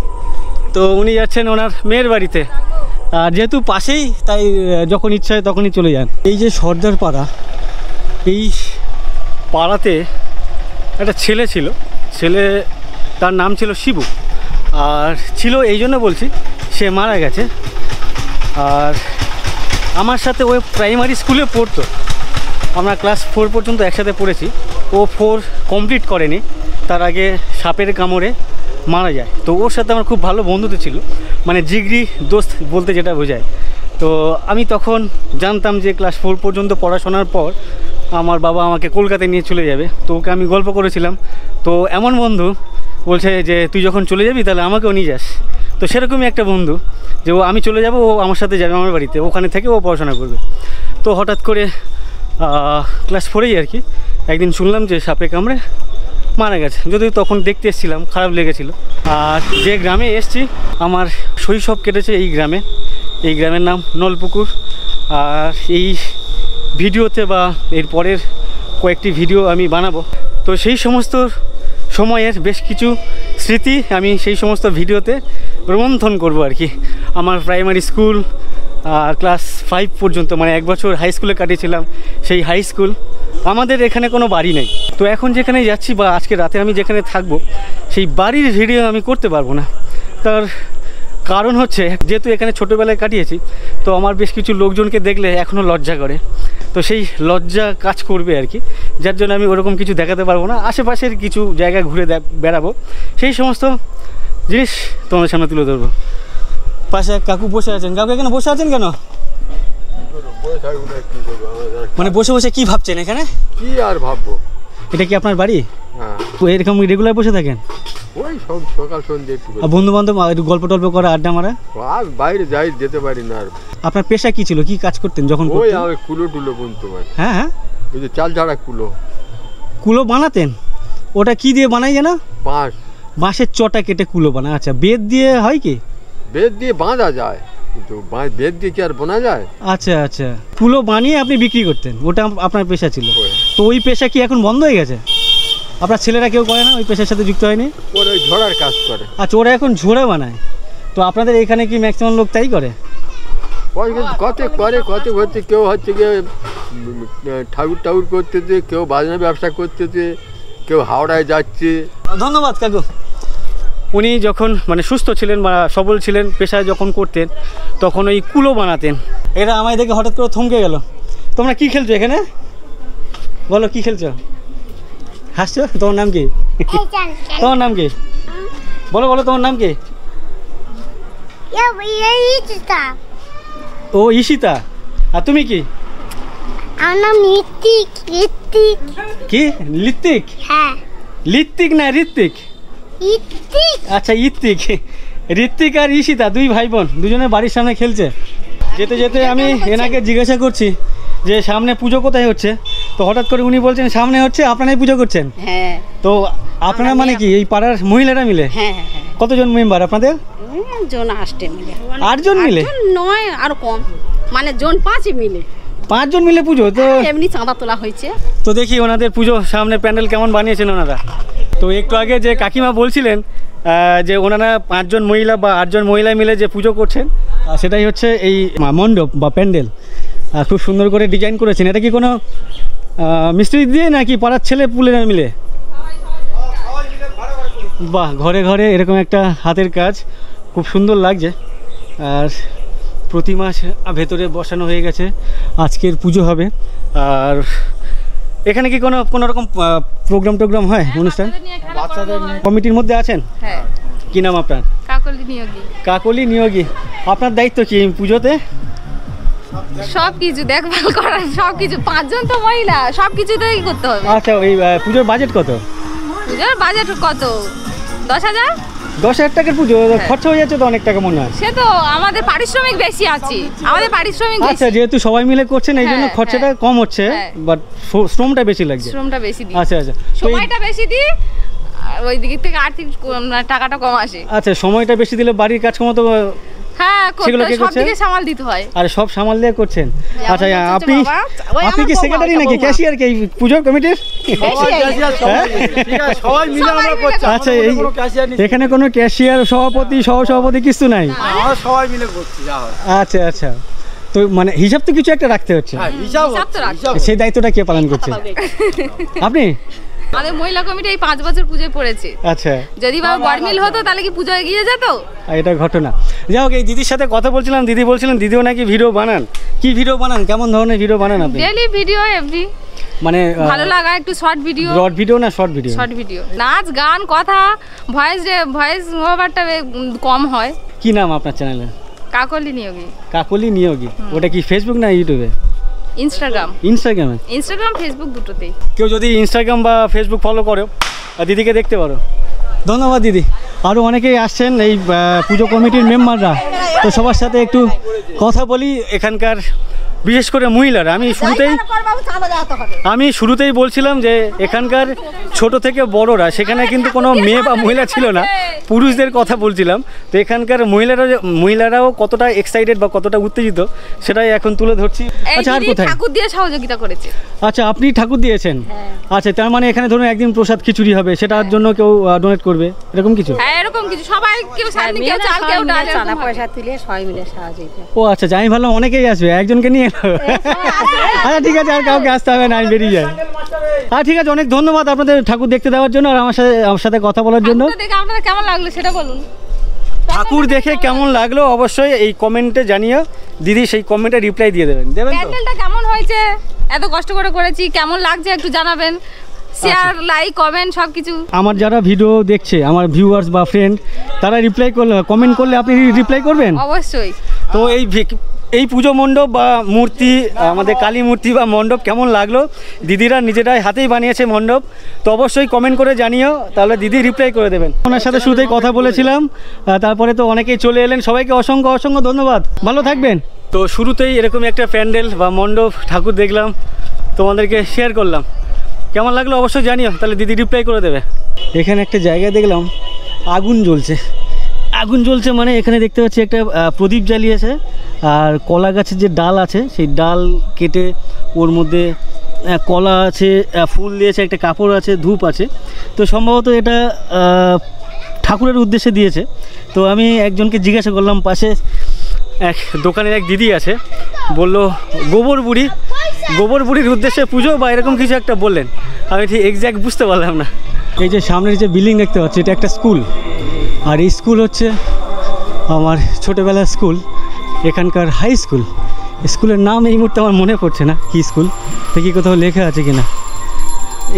তো উনি যাচ্ছেন ওনার মেয়ের বাড়িতে, আর যেহেতু পাশেই তাই যখন ইচ্ছা হয় তখনই চলে যান। এই যে সর্দার পাড়া, এই পাড়াতে একটা ছেলে ছিল, ছেলে তার নাম ছিল শিবু। আর ছিল এই জন্য বলছি, সে মারা গেছে। আর আমার সাথে ওই প্রাইমারি স্কুলে পড়তো, আমরা ক্লাস 4 পর্যন্ত একসাথে পড়েছি। ও 4 কমপ্লিট করেনি, তার আগে সাপের কামড়ে মারা যায়। তো ওর সাথে আমার খুব ভালো বন্ধুত্ব ছিল, মানে জিগরি দোস্ত বলতে যেটা বোঝায়। তো আমি তখন জানতাম যে ক্লাস 4 পর্যন্ত পড়াশোনার পর আমার বাবা আমাকে কলকাতায় নিয়ে চলে যাবে, তো ওকে আমি গল্প করেছিলাম। তো এমন বন্ধু বলছে যে তুই যখন চলে যাবি তাহলে আমাকেও নিয়ে যাস। তো সেরকমই একটা বন্ধু যে ও আমি চলে যাব, ও আমার সাথে যাবে আমার বাড়িতে, ওখানে থেকে ও পড়াশোনা করবে। তো হঠাৎ করে ক্লাস 4-এই আর কি একদিন শুনলাম যে সাপে কামড়ে মারা গেছে। যদিও তখন দেখতে এসেছিলাম, খারাপ লেগেছিল। আর যে গ্রামে এসেছি, আমার শৈশব কেটেছে এই গ্রামে। এই গ্রামের নাম নলপুকুর। আর এই ভিডিওতে বা এর পরের কয়েকটি ভিডিও আমি বানাবো। তো সেই সমস্ত সময়ের বেশ কিছু স্মৃতি আমি সেই সমস্ত ভিডিওতে রোমন্থন করব আর কি। আমার প্রাইমারি স্কুল ক্লাস 5 পর্যন্ত, মানে 1 বছর হাই স্কুলে কাটিয়েছিলাম। সেই হাই স্কুল, আমাদের এখানে কোনো বাড়ি নেই। তো এখন যেখানে যাচ্ছি বা আজকে রাতে আমি যেখানে থাকবো, সেই বাড়ির ভিডিও আমি করতে পারবো না। তার কারণ হচ্ছে, যেহেতু এখানে ছোটোবেলায় কাটিয়েছি, তো আমার বেশ কিছু লোকজনকে দেখলে এখনও লজ্জা করে। তো সেই লজ্জা কাজ করবে আর কি, যার জন্য আমি ওরকম কিছু দেখাতে পারবো না। আশেপাশের কিছু জায়গা ঘুরে বেড়াবো, সেই সমস্ত জিনিস তোমাদের সামনে তুলে ধরবো। পাশে এক কাকু বসে আছেন। কাকু এখানে বসে আছেন কেন? মানে বসে বসে কি ভাবছেন এখানে? কি আর ভাববো, এটা কি আপনার বাড়ি? হ্যাঁ। তো এরকম রেগুলার বসে থাকেন? ওই সব সকাল সন্ধ্যে একটু বন্ধু বান্ধব একটু গল্প টল্প করা, আড্ডা মারা? আর বাইরে যাই যেতে পারি না। আর আপনার পেশা কি ছিল, কি কাজ করতেন যখন? ওই আমি কুলো টুলো বুনতে পারি। হ্যাঁ হ্যাঁ, ওই যে চাল ঝাড়া কুলো। কুলো বানাতেন? ওটা কি দিয়ে বানাই জানো? বাঁশ। বাঁশের চটা কেটে কুলো বানায়। আচ্ছা, বেত দিয়ে হয় কি? বেত দিয়ে বাঁধা যায়, কিন্তু বেত দিয়ে কি আর বোনা যায়? আচ্ছা আচ্ছা, কুলো বানিয়ে আপনি বিক্রি করতেন, ওটা আপনার পেশা ছিল। তো ওই পেশা কি এখন বন্ধ হয়ে গেছে? আপনার ছেলেরা কেউ করে না, ওই পেশার সাথে যুক্ত হয়নি? ওরা ওই ঝোড়ার কাজ করে। আচ্ছা, ওরা এখন ঝোড়া বানায়। তো আপনাদের এখানে কি ম্যাক্সিমাম লোক তাই করে? কত করে, কত হচ্ছে, কেউ হচ্ছে গিয়ে ঠাকুর করতেছে, কেউ বাজনা ব্যবসা করতেছে, কেউ হাওড়ায় যাচ্ছে। ধন্যবাদ কাকু। উনি যখন মানে সুস্থ ছিলেন বা সবল ছিলেন, পেশায় যখন করতেন, তখন ওই কুলো বানাতেন। এরা আমায় দেখে হঠাৎ করে থমকে গেল। তোমরা কি খেলছো এখানে? বলো কি খেলছো? হাসছো? তোমার নাম কি? তোমার নাম কি? বলো বলো, তোমার নাম কি? ও ঈশিতা। আর তুমি কি? আমার নাম ঋত্বিক। ঋত্বিক কি? লিত্তিক? হ্যাঁ। লিত্তিক না ঋত্বিক? ঋত্বিক। আচ্ছা, ঋত্বিক। ঋত্বিক আর ঈশিতা দুই ভাই বোন, দুজনে বাড়ির সামনে খেলছে। যেতে যেতে আমি এনাকে জিজ্ঞাসা করছি যে সামনে পুজো কোথায় হচ্ছে। তো হঠাৎ করে উনি বলছেন সামনে হচ্ছে, আপনারাই পুজো করছেন? হ্যাঁ। তো আপনারা মানে কি এই পাড়ার মহিলারা মিলে? হ্যাঁ হ্যাঁ হ্যাঁ। কতজন মেম্বার আপনাদের? জন 8 মিলে। 8 জন মিলে? নয়, আরো কম, মানে জন 5 মিলে। 5 জন মিলে পুজো? তো এমনি চাঁদা তোলা হয়েছে। তো দেখি ওনাদের পুজো সামনে প্যান্ডেল কেমন বানিয়েছেন ওনারা। তো একটু আগে যে কাকিমা বলছিলেন যে ওনারা 5 জন মহিলা বা 8 জন মহিলা মিলে যে পুজো করছেন, সেটাই হচ্ছে এই মণ্ডপ বা প্যান্ডেল। খুব সুন্দর করে ডিজাইন করেছেন। এটা কি কোনো মিস্ত্রি দিয়ে নাকি পাড়ার ছেলে পুলেরা মিলে? বাহ, ঘরে ঘরে এরকম একটা হাতের কাজ, খুব সুন্দর লাগছে। আর প্রতিমা ভেতরে বসানো হয়ে গেছে, আজকের পুজো হবে। আর এখানে কি কোনো রকম প্রোগ্রাম হয়, অনুষ্ঠান? কমিটির মধ্যে আছেন? হ্যাঁ। কি নাম আপনার? কাকলি নিয়োগী। কাকলি নিয়োগী। আপনার দায়িত্ব কি পুজোতে? সব কিছু দেখভাল করা, সব কিছু। 5 জন তো মহিলা, সব কিছুতেই করতে হবে। আচ্ছা, ওই পুজোর বাজেট কত? পুজোর বাজেট কত? 10,000। 10,000 টাকার পুজো? খরচা হয়ে যাচ্ছে তো অনেক টাকা মনে হয়। সে তো আমাদের পারিশ্রমিক বেশি আছে, আমাদের পারিশ্রমিক বেশি। আচ্ছা, যেহেতু সবাই মিলে করছেন এই জন্য খরচাটা কম হচ্ছে, বাট শ্রমটা বেশি লাগছে। শ্রমটা বেশি দিই। আচ্ছা আচ্ছা, সময়টা বেশি দিই, ওই দিক থেকে আর্থিক টাকাটা কম আসে। আচ্ছা, সময়টা বেশি দিলে বাড়ির কাজ কম তো? হ্যাঁ, সব দিকে সামাল দিতে হয়। আরে সব সামাল দিয়ে করছেন? আচ্ছা, আপনি কি সেক্রেটারি নাকি ক্যাশিয়ার কি এই পুজোর কমিটির? আচ্ছা, এখানে কোনো ক্যাশিয়ার, সভাপতি, সহসভাপতি কিছু নাই? সবাই মিলে করছি। আচ্ছা আচ্ছা, তো মানে হিসাব তো কিছু একটা রাখতে হচ্ছে। সেই দায়িত্বটা কে পালন করছে? আপনি? আমাদের মহিলা কমিটি এই 5 বছর পুজোয় পড়েছে। আচ্ছা, যদি বা গরমিল হতো তাহলে কি পুজো এগিয়ে যেত? এটা ঘটনা। যাই হোক, এই দিদির সাথে কথা বলছিলাম, দিদি বলছিলেন দিদিও নাকি ভিডিও বানান। কি ভিডিও বানান, কেমন ধরনের ভিডিও বানান আপনি? ডেইলি ভিডিও, এভরি, মানে ভালো লাগা একটু শর্ট ভিডিও। ব্রড ভিডিও না শর্ট ভিডিও? Short video. নাচ গান কথা, ভয়েস ওভারটা কম হয়। কি নাম আপনার চ্যানেলে? কাকলি নিয়োগী। কাকলি নিয়োগী। ওটা কি ফেসবুক না ইউটিউবে? ইনস্টাগ্রাম ফেসবুক দুটোতেই। কেউ যদি ইনস্টাগ্রাম বা ফেসবুক ফলো করো দিদিকে দেখতে পারো। ধন্যবাদ দিদি। আরও অনেকেই আসছেন এই পুজো কমিটির মেম্বাররা, তো সবার সাথে একটু কথা বলি। এখানকার বিশেষ করে মহিলারা, আমি শুরুতেই বলছিলাম যে এখানকার ছোট থেকে বড়রা, সেখানে কিন্তু কোনো মেয়ে বা মহিলা ছিল না, পুরুষদের কথা বলছিলাম। তো এখানকার মহিলারাও কতটা এক্সাইটেড বা কতটা উত্তেজিত সেটাই এখন তুলে ধরছি। আচ্ছা, আর কোথায় ঠাকুর দিয়ে সহযোগিতা করেছে? আচ্ছা, আপনি ঠাকুর দিয়েছেন? আচ্ছা, তার মানে এখানে ধরুন একদিন প্রসাদ খিচুড়ি হবে, সেটার জন্য কেউ ডোনেট করবে, এরকম কিছু? হ্যাঁ, এরকম কিছু। সবাই কেউ সামনে, কেউ চাল, কেউ ডাল, চাঁদা পয়সা তুলে সবাই মিলে সাহায্য। ও আচ্ছা, আমি ভাবলাম অনেকেই আসবে, একজনকে নিয়ে আচ্ছা ঠিক আছে, আর কাউকে আসতে হবে না, আমি বেরিয়ে যাই। ঠিক আছে, অনেক ধন্যবাদ আপনাদের ঠাকুর দেখতে দেওয়ার জন্য আর আমার সাথে কথা বলার জন্য। আপনাদের কেমন লাগলো সেটা বলুন। ঠাকুর দেখে কেমন লাগলো অবশ্যই এই কমেন্টে জানিও। দিদি সেই কমেন্টে রিপ্লাই দিয়ে দেবেন তো? প্যান্ডেলটা কেমন হয়েছে, এত কষ্ট করে করেছি, কেমন লাগছে একটু জানাবেন। শেয়ার, লাইক, কমেন্ট সবকিছু। আমার যারা ভিডিও দেখছে, আমার ভিউয়ার্স বা ফ্রেন্ড, তারা রিপ্লাই করলে, কমেন্ট করলে আপনি রিপ্লাই করবেন অবশ্যই। তো এই পুজো মণ্ডপ বা মূর্তি, আমাদের কালী মূর্তি বা মণ্ডপ কেমন লাগলো, দিদিরা নিজেরাই হাতেই বানিয়েছে মণ্ডপ, তো অবশ্যই কমেন্ট করে জানিও, তাহলে দিদি রিপ্লাই করে দেবেন। ওনার সাথে শুরুতেই কথা বলেছিলাম, তারপরে তো অনেকেই চলে এলেন, সবাইকে অসংখ্য অসংখ্য ধন্যবাদ, ভালো থাকবেন। তো শুরুতেই এরকম একটা প্যান্ডেল বা মণ্ডপ ঠাকুর দেখলাম, তোমাদেরকে শেয়ার করলাম, কেমন লাগলো অবশ্যই জানিও, তাহলে দিদি রিপ্লাই করে দেবে। এখানে একটা জায়গায় দেখলাম আগুন জ্বলছে, মানে এখানে দেখতে পাচ্ছি একটা প্রদীপ জ্বালিয়েছে, আর কলা গাছের যে ডাল আছে সেই ডাল কেটে ওর মধ্যে কলা আছে, ফুল দিয়েছে, একটা কাপড় আছে, ধূপ আছে। তো সম্ভবত এটা ঠাকুরের উদ্দেশ্যে দিয়েছে। তো আমি একজনকে জিজ্ঞাসা করলাম, পাশে এক দোকানের এক দিদি আছে, বললো গোবর বুড়ির উদ্দেশ্যে পুজো বা এরকম কিছু একটা বললেন, আমি ঠিক এক্স্যাক্ট বুঝতে পারলাম না। এই যে সামনের যে বিল্ডিং দেখতে পাচ্ছি, এটা একটা স্কুল, আর এই স্কুল হচ্ছে আমার ছোটোবেলার স্কুল, এখানকার হাই স্কুল। স্কুলের নাম এই মুহূর্তে আমার মনে পড়ছে না কি স্কুল, দেখি কোথাও লেখা আছে কিনা।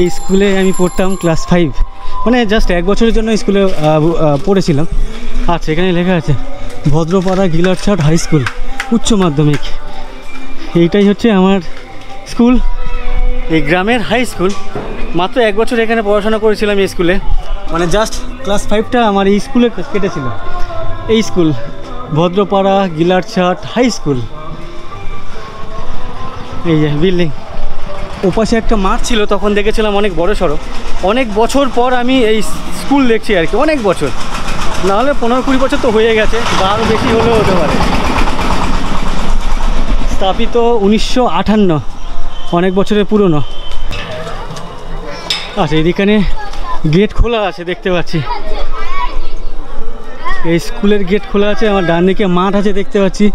এই স্কুলে আমি পড়তাম ক্লাস 5, মানে জাস্ট 1 বছরের জন্য স্কুলে পড়েছিলাম। আচ্ছা, এখানে লেখা আছে ভদ্রপাড়া গিলারছাট হাই স্কুল উচ্চ মাধ্যমিক। এইটাই হচ্ছে আমার স্কুল, এই গ্রামের হাই স্কুল। মাত্র 1 বছর এখানে পড়াশোনা করেছিলাম এই স্কুলে, মানে জাস্ট ক্লাস 5টা আমার এই স্কুলে কেটেছিল। এই স্কুল ভদ্রপাড়া গিলারছাট হাই স্কুল। এই যে বিল্ডিং, ওপাশে একটা মাঠ ছিল, তখন দেখেছিলাম অনেক বড় সড়ো। অনেক বছর পর আমি এই স্কুল দেখছি আর কি, অনেক বছর, নাহলে 15-20 বছর তো হয়ে গেছে, বা আরও বেশি হলেও হতে পারে। স্থাপিত 1958, অনেক বছরের পুরনো। আচ্ছা, এদিকে গেট খোলা আছে দেখতে পাচ্ছি, এই স্কুলের গেট খোলা আছে। আমার ডান দিকে মাঠ আছে দেখতে পাচ্ছি,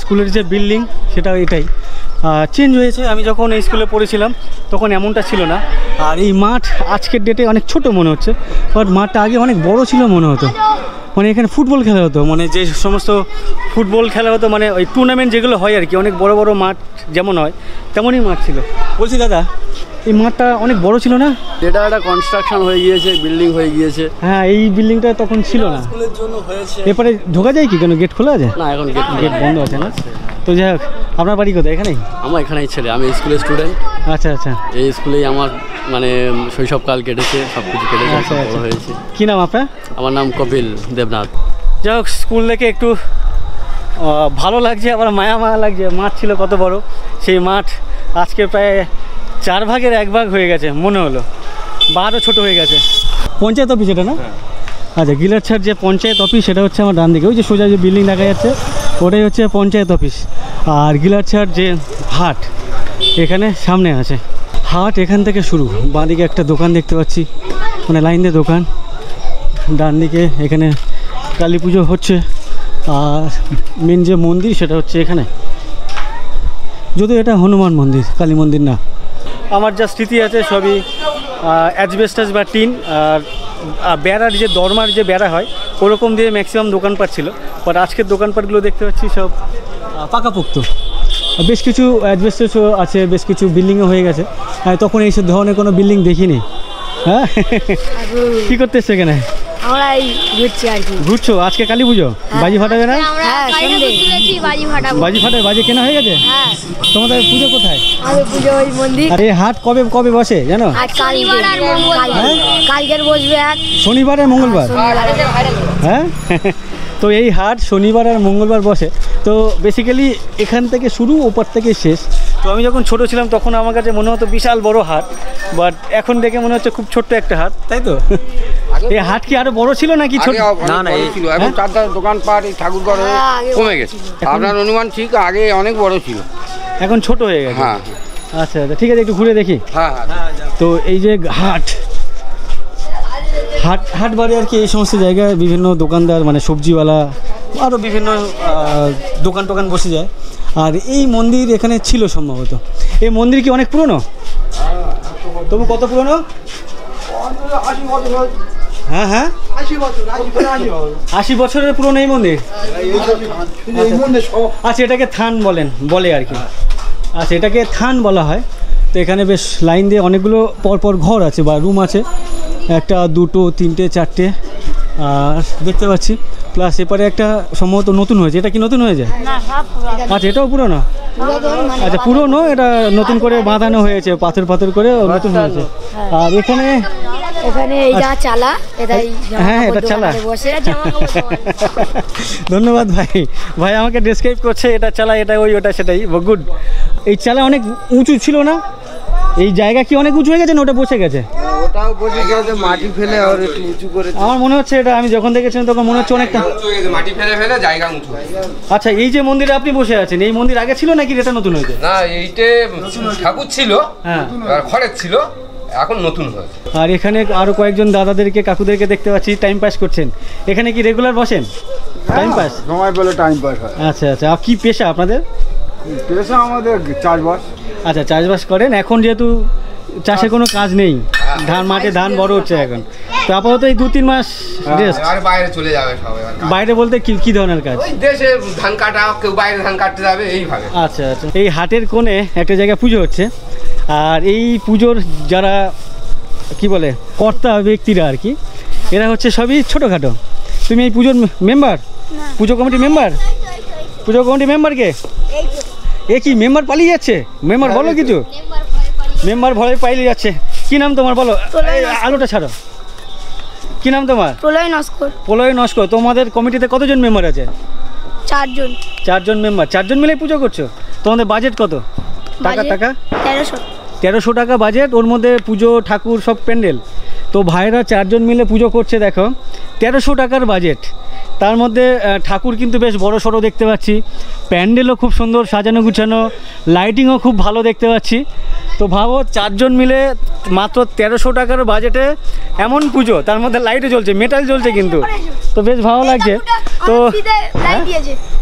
স্কুলের যে বিল্ডিং সেটা এটাই চেঞ্জ হয়েছে। আমি যখন এই স্কুলে পড়েছিলাম তখন এমনটা ছিল না। আর এই মাঠ আজকের ডেটে অনেক ছোট মনে হচ্ছে, বাট মাঠটা আগে অনেক বড় ছিল মনে হতো। মানে এখানে ফুটবল খেলা হতো, মানে যে সমস্ত ফুটবল খেলা হতো, মানে ওই টুর্নামেন্ট যেগুলো হয় আর কি, অনেক বড় বড় মাঠ যেমন হয় তেমনই মাঠ ছিল। বলছি দাদা, এই মাঠটা অনেক বড় ছিল না? এটা একটা কনস্ট্রাকশন হয়ে গিয়েছে, বিল্ডিং হয়ে গিয়েছে। হ্যাঁ, এই বিল্ডিংটা তখন ছিল না। স্কুলের জন্য হয়েছে। এরপরে ঢোকা যায় কি, কেন গেট খোলা আছে? না, এখন গেট বন্ধ আছে না। তো যাই হোক, আপনার বাড়ি কোথায়? এখানেই? আমার এখানেই ছেলে, আমি স্কুলের স্টুডেন্ট। আচ্ছা আচ্ছা, এই স্কুলেই আমার মানে শৈশবকাল কেটেছে, সব কিছু কেটেছে, বড় হয়েছে। কী নাম আপনার? আমার নাম কপিল দেবনাথ। যাই হোক, স্কুল থেকে একটু ভালো লাগছে, আবার মায়া লাগছে। মাঠ ছিল কত বড়, সেই মাঠ আজকে প্রায় 4 ভাগের 1 ভাগ হয়ে গেছে মনে হলো, বা আরও ছোটো হয়ে গেছে। পঞ্চায়েত অফিস এটা না? আচ্ছা, গিলারছাট যে পঞ্চায়েত অফিস সেটা হচ্ছে আমার ডান দিকে, ওই যে সোজা যে বিল্ডিং দেখা যাচ্ছে ওটাই হচ্ছে পঞ্চায়েত অফিস। আর গিলারছাট যে হাট এখানে সামনে আছে। হাট এখান থেকে শুরু, বাঁ দিকে একটা দোকান দেখতে পাচ্ছি, মানে লাইন দিয়ে দোকান। ডান দিকে এখানে কালী পুজো হচ্ছে, আর মেন যে মন্দির সেটা হচ্ছে এখানে, যদিও এটা হনুমান মন্দির, কালী মন্দির না। আমার যা স্মৃতি আছে সবই অ্যাজবেস্টাস বা টিন, আর বেড়ার যে দরমার যে বেড়া হয় ওরকম দিয়ে ম্যাক্সিমাম দোকানপাট ছিল। বাট আজকের দোকানপাটগুলো দেখতে পাচ্ছি সব পাকাপোক্ত। বেশ কিছু অ্যাজবেস্টাসও আছে, বেশ কিছু বিল্ডিংও হয়ে গেছে। তখন এইসব ধরনের কোনো বিল্ডিং দেখিনি। হ্যাঁ, কী করতে এসছে এখানে? আমরা এই ঘুরছি আর কি। ঘুরছো? আজকে কালী পুজো, বাজি ফাটাবে না? হ্যাঁ, বাজি ফাটাবে, বাজি কেনা হয়ে গেছে? হ্যাঁ। তোমাদের পুজো কোথায়? আমাদের পুজো ওই মন্দির। আর এই হাট কবে কবে বসে জানো? আজ শনিবার আর মঙ্গলবার। কালকের বসবে এক শনিবার আর মঙ্গলবার। হ্যাঁ তো এই হাট শনিবার আর মঙ্গলবার বসে। তো বেসিক্যালি এখান থেকে শুরু, ওপার থেকে শেষ। তো আমি যখন ছোট ছিলাম তখন আমার কাছে মনে হতো বিশাল বড় হাট, বাট এখন দেখে মনে হচ্ছে খুব ছোট্ট একটা হাট, তাই তো? এই হাট কি আরো বড় ছিল নাকি ছোট? না না, এই ছিল এখন চারটা দোকানপাট এই ঠাকুরঘর কমে গেছে। আপনার অনুমান ঠিক, আগে অনেক বড় ছিল, এখন ছোট হয়ে গেছে। হ্যাঁ আচ্ছা আচ্ছা, ঠিক আছে, একটু ঘুরে দেখি। হ্যাঁ তো এই যে হাট হাট হাট বাড়ি আর কি, এই সমস্ত জায়গায় বিভিন্ন দোকানদার মানে সবজিওয়ালা আরও বিভিন্ন দোকান টোকান বসে যায়। আর এই মন্দির এখানে ছিল সম্ভবত। এই মন্দির কি অনেক পুরনো? তবু কত পুরনো? হ্যাঁ হ্যাঁ, 80 বছরের পুরনো এই মন্দির। আচ্ছা, এটাকে থান বলে আর কি। আচ্ছা, এটাকে থান বলা হয়। তো এখানে বেশ লাইন দিয়ে অনেকগুলো পরপর ঘর আছে বা রুম আছে, 1 2 3 4 আর দেখতে পাচ্ছি। প্লাস এপারে একটা সম্ভবত নতুন হয়েছে। এটা কি নতুন হয়েছে? আচ্ছা, এটাও পুরনো? আচ্ছা, পুরনো, এটা নতুন করে বাঁধানো হয়েছে, পাথর করে নতুন হয়েছে। আর এখানে এই যা চালা, এটাই হ্যাঁ এটা চালা। ধন্যবাদ ভাই আমাকে ডেসক্রাইব করছে, এটা চালা, এটা ওই ওটা সেটাই, গুড। এই চালা অনেক উঁচু ছিল না? এই জায়গা কি অনেক উঁচু হয়ে গেছে না ওটা বসে গেছে? ওটাও বসে গেছে, মাটি ফেলে আর একটু উঁচু করে। আমার মনে হচ্ছে এটা, আমি যখন দেখেছিলাম তখন মনে হচ্ছে অনেকটা মাটি ফেলে জায়গা উঁচু। আচ্ছা, এই যে মন্দিরে আপনি বসে আছেন, এই মন্দির আগে ছিল নাকি এটা নতুন হয়েছে? না, এইটা ঠাকুর ছিল, হ্যাঁ, খড়ের ছিল, এখন নতুন হয়েছে। আর এখানে আরো কয়েকজন দাদাদেরকে কাকুদেরকে দেখতে পাচ্ছি টাইম পাস করছেন। এখানে কি রেগুলার বসেন? টাইম পাস সময় পেলে টাইম পাস হয়। আচ্ছা আচ্ছা, আর কি পেশা আপনাদের? পেশা আমাদের চাষবাস। আচ্ছা, চাষবাস করেন। এখন যেহেতু চাষে কোনো কাজ নেই, মাঠে ধান বড় হচ্ছে এখন, তো আপাতত এই 2-3 মাস রেস্ট। আর বাইরে চলে যাবে সবাই। বাইরে বলতে কি ধরনের কাজ? ওই দেশে ধান কাটা, কেউ বাইরে ধান কাটতে যাবে, এইভাবে। আচ্ছা আচ্ছা, এই হাটের কোণে একটা জায়গায় পুজো হচ্ছে। আর এই পুজোর যারা কি বলে কর্তা ব্যক্তিরা আর কি, এরা হচ্ছে সবই ছোটোখাটো। তুমি এই পুজোর মেম্বার? পুজো কমিটি মেম্বার? পুজো কমিটি মেম্বার কে? এ কি মেম্বার পালিয়ে যাচ্ছে? মেম্বার বলো কিছু। মেম্বার ভয়ে পালিয়ে যাচ্ছে। কি নাম তোমার বলো? আলোটা ছাড়ো। কি নাম তোমার? প্রলয় নস্কর। তোমাদের কমিটিতে কতজন মেম্বার আছে? 4 জন মেম্বার। 4 জন মিলে পুজো করছো? তোমাদের বাজেট কত টাকা? 1300 টাকা বাজেট, ওর মধ্যে পুজো, ঠাকুর, সব প্যান্ডেল। তো ভাইরা 4 জন মিলে পুজো করছে, দেখো 1300 টাকার বাজেট। তার মধ্যে ঠাকুর কিন্তু বেশ বড় সড়ো দেখতে পাচ্ছি, প্যান্ডেলও খুব সুন্দর সাজানো গুছানো, লাইটিংও খুব ভালো দেখতে পাচ্ছি। তো ভাবো 4 জন মিলে মাত্র 1300 টাকার বাজেটে এমন পুজো, তার মধ্যে লাইটও জ্বলছে, মেটাল জ্বলছে কিন্তু, তো বেশ ভালো লাগছে। তো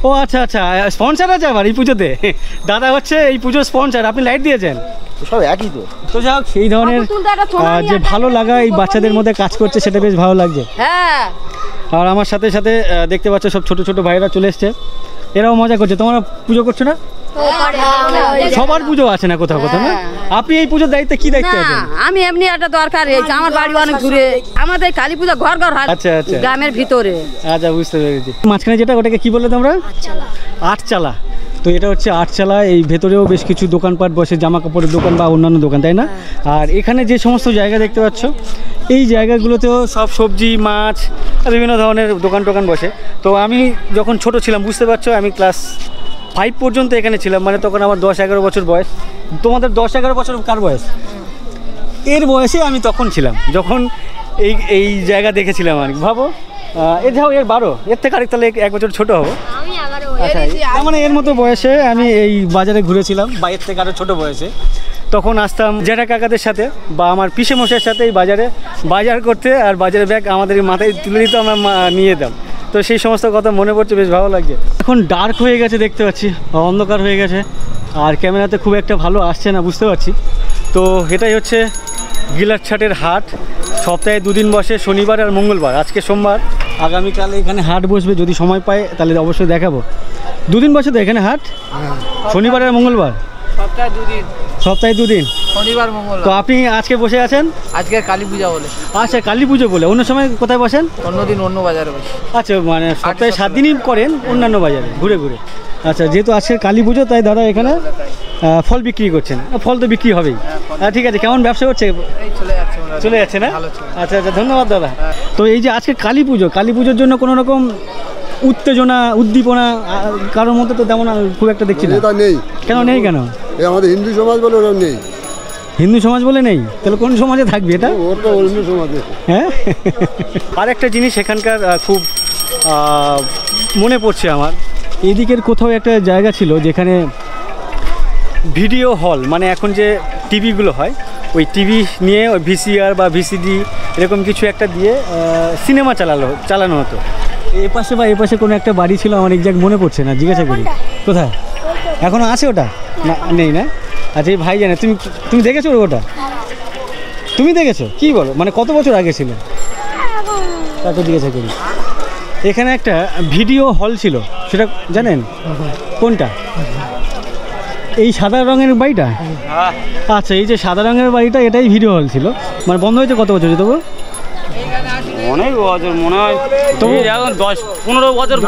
ও আচ্ছা আচ্ছা, স্পন্সার আছে আবার এই পুজোতে? দাদা হচ্ছে এই পুজোর স্পন্সার, আপনি লাইট দিয়েছেন? সব একই তো। তো যাই হোক, সেই ধরনের যে ভালো লাগা এই বাচ্চাদের মধ্যে কাজ করছে, সেটা বেশ ভালো লাগছে। হ্যাঁ। আর আমার সাথে সাথে দেখতে পাচ্ছ সব ছোট ছোট ভাইরা চলে এসছে, এরাও মজা করছে। তোমরা পুজো করছো না? সবার পুজো আছে না কোথাও কোথাও, না? আপনি এই পুজোর দায়িত্বে কি দায়িত্ব আছেন? আমি এমনি একটা দরকার হয়েছে, আমার বাড়ি অনেক দূরে, আমাদের কালী পূজা ঘর হয়। আচ্ছা আচ্ছা, গ্রামের ভিতরে। আচ্ছা, বুঝতে পেরেছি। মাঝখানে যেটা, ওটাকে কি বললে তোমরা? আটচালা। তো এটা হচ্ছে আটচালা। এই ভেতরেও বেশ কিছু দোকানপাট বসে, জামা কাপড়ের দোকান বা অন্যান্য দোকান, তাই না? আর এখানে যে সমস্ত জায়গা দেখতে পাচ্ছ, এই জায়গাগুলোতেও সব সবজি, মাছ, বিভিন্ন ধরনের দোকান টোকান বসে। তো আমি যখন ছোট ছিলাম, বুঝতে পারছো, আমি ক্লাস 5 পর্যন্ত এখানে ছিলাম, মানে তখন আমার 10-11 বছর বয়স। তোমাদের 10-11 বছর কার বয়স? এর বয়সে আমি তখন ছিলাম, যখন এই জায়গা দেখেছিলাম আর কি। ভাবো, এর যাও এর 12, এর থেকে আরেক তাহলে 1 বছর ছোটো হবো। আচ্ছা, মানে এর মতো বয়সে আমি এই বাজারে ঘুরেছিলাম, বা এর থেকে আরও ছোটো বয়সে। তখন আসতাম জেঠা কাকাদের সাথে বা আমার পিসে মশাইয়ের সাথে এই বাজারে বাজার করতে, আর বাজারের ব্যাগ আমাদের মাথায় তুলে দিত, আমরা নিয়ে যেতাম। তো সেই সমস্ত কথা মনে পড়ছে, বেশ ভালো লাগছে। এখন ডার্ক হয়ে গেছে দেখতে পাচ্ছি, অন্ধকার হয়ে গেছে, আর ক্যামেরাতে খুব একটা ভালো আসছে না, বুঝতে পারছি। তো এটাই হচ্ছে গিলারছাটের হাট। সপ্তাহে 2 দিন বসে, শনিবার আর মঙ্গলবার। আজকে সোমবার, আগামীকাল এখানে হাট বসবে, যদি সময় পায় তাহলে অবশ্যই দেখাবো। 2 দিন বসে তো এখানে হাট, শনিবার আর মঙ্গলবার। সপ্তাহে 2 দিন, শনিবার মঙ্গল। তো আপনি আজকে বসে আছেন? আজকে কালী পূজা বলে। আচ্ছা, কালী পুজো বলে। অন্য সময় কোথায় বসেন? অন্যদিন অন্য বাজারে বসে। আচ্ছা, মানে সপ্তাহে 7 দিনই করেন অন্যান্য বাজারে ঘুরে ঘুরে। আচ্ছা, যেহেতু আজকে কালী পুজো তাই দাদা এখানে ফল বিক্রি করছেন। ফল তো বিক্রি হবেই। ঠিক আছে, কেমন ব্যবসা হচ্ছে? চলে যাচ্ছে না? আচ্ছা আচ্ছা, ধন্যবাদ দাদা। তো এই যে আজকে কালী পুজো, কালী পুজোর জন্য কোনো রকম উত্তেজনা উদ্দীপনা কারোর মধ্যে তো তেমন খুব একটা দেখছি না। নেই। কেন নেই? কেন? আমাদের হিন্দু সমাজ বলে ওরকম নেই। হিন্দু সমাজ বলে নেই? তাহলে কোন সমাজে থাকবে এটা? ওটা অন্য সমাজে। হ্যাঁ। আর একটা জিনিস এখানকার খুব মনে পড়ছে আমার, এদিকের কোথাও একটা জায়গা ছিল যেখানে ভিডিও হল, মানে এখন যে টিভিগুলো হয় ওই টিভি নিয়ে ওই ভিসিআর বা ভিসিডি এরকম কিছু একটা দিয়ে সিনেমা চালানো হতো। এপাশে বা এপাশে কোনো একটা বাড়ি ছিল, আমার এক্সাক্ট মনে পড়ছে না, জিজ্ঞাসা করি। কোথায় এখনও আছে ওটা? না, নেই না? আচ্ছা, এই ভাই জানে। তুমি দেখেছো ওটা? তুমি দেখেছো? কি বলো, মানে কত বছর আগে ছিল? তাকে জিজ্ঞাসা করি। এখানে একটা ভিডিও হল ছিল, সেটা জানেন কোনটা? এই সাদা রঙের বাড়িটা? আচ্ছা, এই যে সাদা রঙের বাড়িটা, এটাই ভিডিও হল ছিল। মানে বন্ধ হয়েছে কত বছর? তবু অনেক বছর, মনে হয় তবু এখন 10-15 বছর।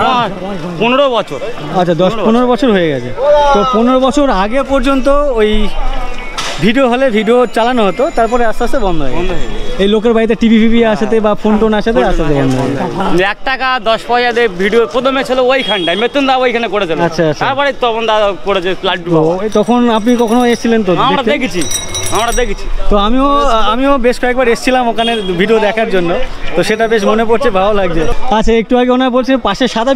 15 বছর। আচ্ছা, 10-15 বছর হয়ে গেছে। তো 15 বছর আগে পর্যন্ত ওই ভিডিও হলে ভিডিও চালানো হতো, তারপরে আস্তে আস্তে বন্ধ হয়ে গেছে। এই লোকের বাড়িতে টিভি ফিভি আসাতে বা ফোন টোন আসাতে আস্তে আস্তে বন্ধ হয়ে গেছে। 1 টাকা 10 পয়সা দিয়ে ভিডিও প্রথমে ছিল ওইখানটায়, মেতুন দা ওইখানে করেছিল। আচ্ছা আচ্ছা, তারপরে তখন দাদা করেছে লাড্ডু। তখন আপনি কখনো এসেছিলেন? তো আমরা দেখেছি। তো আমিও বেশ কয়েকবার এসেছিলাম ওখানে ভিডিও দেখার জন্য, তো সেটা বেশ মনে পড়ছে, ভালো লাগছে। আচ্ছা, একটু আগে ওনারা বলছে পাশে সাদা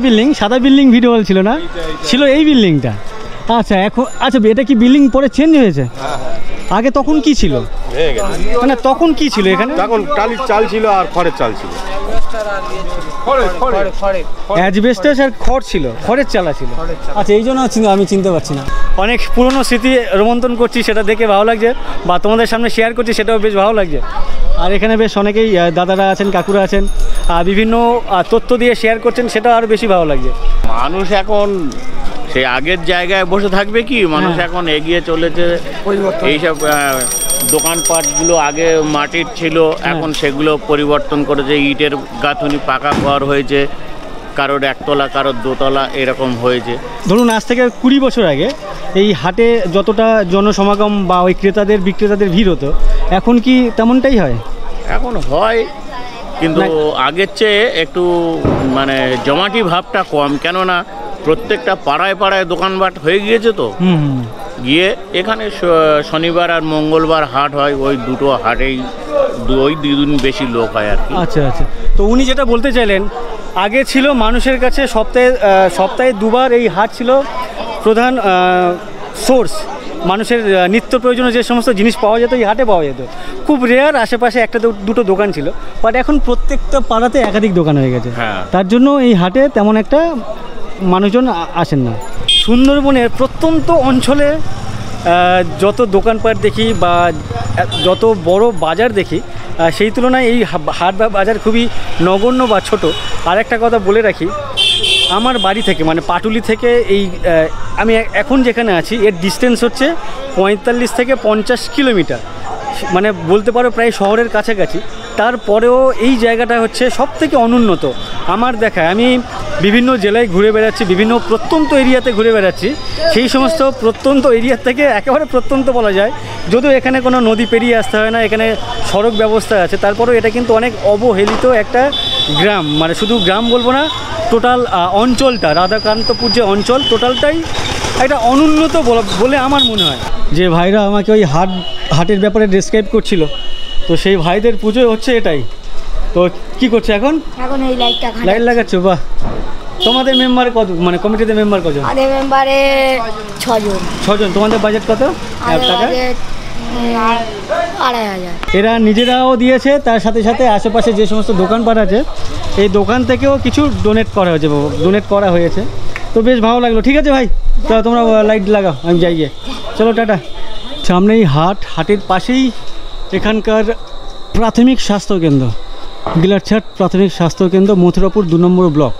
বিল্ডিং ভিডিও হল ছিল না? ছিল এই বিল্ডিংটা। আচ্ছা, এখন আচ্ছা, এটা কি বিল্ডিং পরে চেঞ্জ হয়েছে? আগে তখন কি ছিল? মানে তখন কি ছিল এখানে? তখন টালির চাল ছিল আর খড়ের চাল ছিল। অ্যাজবেস্টাস আর খড় ছিল, খড়ের চালা ছিল। আচ্ছা, এই জন্য আমি চিনতে পারছি না। অনেক পুরনো স্মৃতি রোমন্থন করছি, সেটা দেখে ভালো লাগছে, বা তোমাদের সামনে শেয়ার করছি, সেটাও বেশ ভালো লাগছে। আর এখানে বেশ অনেকেই দাদারা আছেন, কাকুরা আছেন, বিভিন্ন তথ্য দিয়ে শেয়ার করছেন, সেটা আরও বেশি ভালো লাগছে। মানুষ এখন সেই আগের জায়গায় বসে থাকবে কি? মানুষ এখন এগিয়ে চলেছে। এইসব দোকানপাটগুলো আগে মাটির ছিল, এখন সেগুলো পরিবর্তন করেছে, ইটের গাঁথুনি, পাকা ঘর হয়েছে, কারোর একতলা কারোর দোতলা এরকম হয়েছে। ধরুন আজ থেকে 20 বছর আগে এই হাটে যতটা জনসমাগম বা ওই ক্রেতাদের বিক্রেতাদের ভিড় হতো, এখন কি তেমনটাই হয়? এখন হয়, কিন্তু আগের চেয়ে একটু মানে জমাটি ভাবটা কম, কেননা প্রত্যেকটা পাড়ায় পাড়ায় দোকানপাট হয়ে গিয়েছে। তো গিয়ে এখানে শনিবার আর মঙ্গলবার হাট হয়, ওই দুটো হাটেই ওই 2 দিন বেশি লোক হয় আর কি। আচ্ছা আচ্ছা, তো উনি যেটা বলতে চাইলেন, আগে ছিল মানুষের কাছে সপ্তাহে 2 বার এই হাট ছিল প্রধান সোর্স। মানুষের নিত্য প্রয়োজনীয় যে সমস্ত জিনিস পাওয়া যেত এই হাটে পাওয়া যেত। খুব রেয়ার আশেপাশে একটা দুটো দোকান ছিল, বাট এখন প্রত্যেকটা পাড়াতে একাধিক দোকান হয়ে গেছে। তার জন্য এই হাটে তেমন একটা মানুষজন আসেন না। সুন্দরবনের প্রত্যন্ত অঞ্চলে যত দোকানপাট দেখি বা যত বড় বাজার দেখি, সেই তুলনায় এই হাট বা বাজার খুবই নগণ্য বা ছোট। আর একটা কথা বলে রাখি, আমার বাড়ি থেকে মানে পাটুলি থেকে এই আমি এখন যেখানে আছি এর ডিস্টেন্স হচ্ছে 45 থেকে 50 কিলোমিটার, মানে বলতে পারো প্রায় শহরের কাছাকাছি। তারপরেও এই জায়গাটা হচ্ছে সবথেকে অনুন্নত আমার দেখায়। আমি বিভিন্ন জেলায় ঘুরে বেড়াচ্ছি, বিভিন্ন প্রত্যন্ত এরিয়াতে ঘুরে বেড়াচ্ছি। সেই সমস্ত প্রত্যন্ত এরিয়ার থেকে একেবারে প্রত্যন্ত বলা যায়, যদিও এখানে কোনো নদী পেরিয়ে আসতে হয় না, এখানে সড়ক ব্যবস্থা আছে, তারপরেও এটা কিন্তু অনেক অবহেলিত একটা গ্রাম। মানে শুধু গ্রাম বলবো না, টোটাল অঞ্চলটা, রাধাকান্তপুর যে অঞ্চল টোটালটাই একটা অনুন্নত বলে আমার মনে হয়। যে ভাইরা আমাকে ওই হাটের ব্যাপারে ডেসক্রাইব করছিল, তো সেই ভাইদের পুজো হচ্ছে এটাই। তো কি করছে এখন? এই লাইট লাগাচ্ছ? বাহ। তোমাদের মেম্বার কত, মানে কমিটিতে মেম্বার কত? আমাদের মেম্বারে 6 জন। 6 জন। তোমাদের বাজেট কত টাকা? 2500। এরা নিজেরাও দিয়েছে, তার সাথে সাথে আশেপাশে যে সমস্ত দোকানপাট আছে এই দোকান থেকেও কিছু ডোনেট করা হয়েছে। তো বেশ ভালো লাগলো। ঠিক আছে ভাই, তো তোমরা লাইট লাগাও, আমি যাই গিয়ে। চলো, টাটা। সামনেই হাটের পাশেই এখানকার প্রাথমিক স্বাস্থ্যকেন্দ্র, গিলারছাট প্রাথমিক স্বাস্থ্যকেন্দ্র, মথুরাপুর 2 নম্বর ব্লক।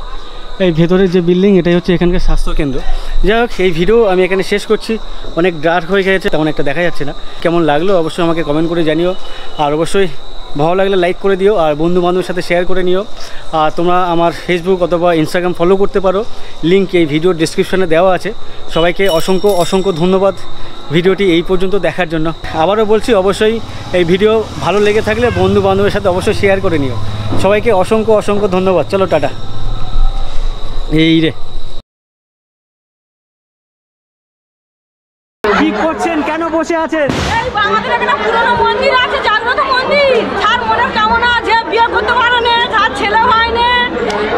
এই ভেতরের যে বিল্ডিং এটাই হচ্ছে এখানকার স্বাস্থ্যকেন্দ্র। যাই হোক, এই ভিডিও আমি এখানে শেষ করছি। অনেক ডার্ক হয়ে গেছে, তেমন একটা দেখা যাচ্ছে না। কেমন লাগলো অবশ্যই আমাকে কমেন্ট করে জানিও, আর অবশ্যই ভালো লাগলে লাইক করে দিও, আর বন্ধু বান্ধবের সাথে শেয়ার করে নিও। আর তোমরা আমার ফেসবুক অথবা ইনস্টাগ্রাম ফলো করতে পারো, লিঙ্ক এই ভিডিওর ডিসক্রিপশানে দেওয়া আছে। সবাইকে অসংখ্য অসংখ্য ধন্যবাদ ভিডিওটি এই পর্যন্ত দেখার জন্য। আবারও বলছি, অবশ্যই এই ভিডিও ভালো লেগে থাকলে বন্ধু বান্ধবের সাথে অবশ্যই শেয়ার করে নিও। সবাইকে অসংখ্য অসংখ্য ধন্যবাদ। চলো টাটা। এই রে কি করছেন, কেন বসে আছেন? আমাদের একটা পুরনো মন্দির আছে, জাগ্রত মন্দির। যার মনের কামনা, যে বিয়ে করতে পারে না, যার ছেলে হয় না,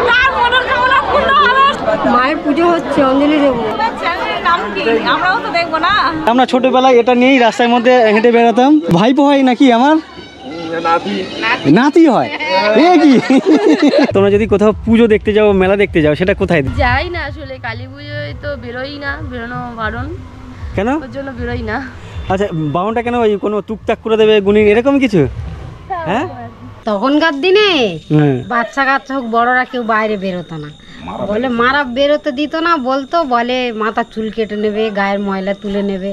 তার মনের কামনা পূর্ণ হবে। মায়ের পুজো হচ্ছে, অঞ্জলি দেবো। নাম কি? আমরাও তো দেখবো না। আমরা ছোটবেলায় এটা নিয়েই রাস্তার মধ্যে হেঁটে বেড়াতাম। ভাইপো হয় নাকি আমার? নাতি হয়। এ কি তোমরা যদি কোথাও পুজো দেখতে যাও, মেলা দেখতে যাও, সেটা কোথায়? যাই না আসলে, কালী পুজোয় তো বেরোই না, বেরোনো বারণ। কেন? ওর জন্য বেরোই না। আচ্ছা, বাউনটা কেন? ওই কোনো টুকটাক করে দেবে গুণী, এরকম কিছু? হ্যাঁ, তখনকার দিনে বাচ্চা কাচ্চা হোক বড়রা কেউ বাইরে বেরোতো না, বলে মারা বেরোতে দিত না, বলতো বলে মাথা চুল কেটে নেবে, গায়ের ময়লা তুলে নেবে।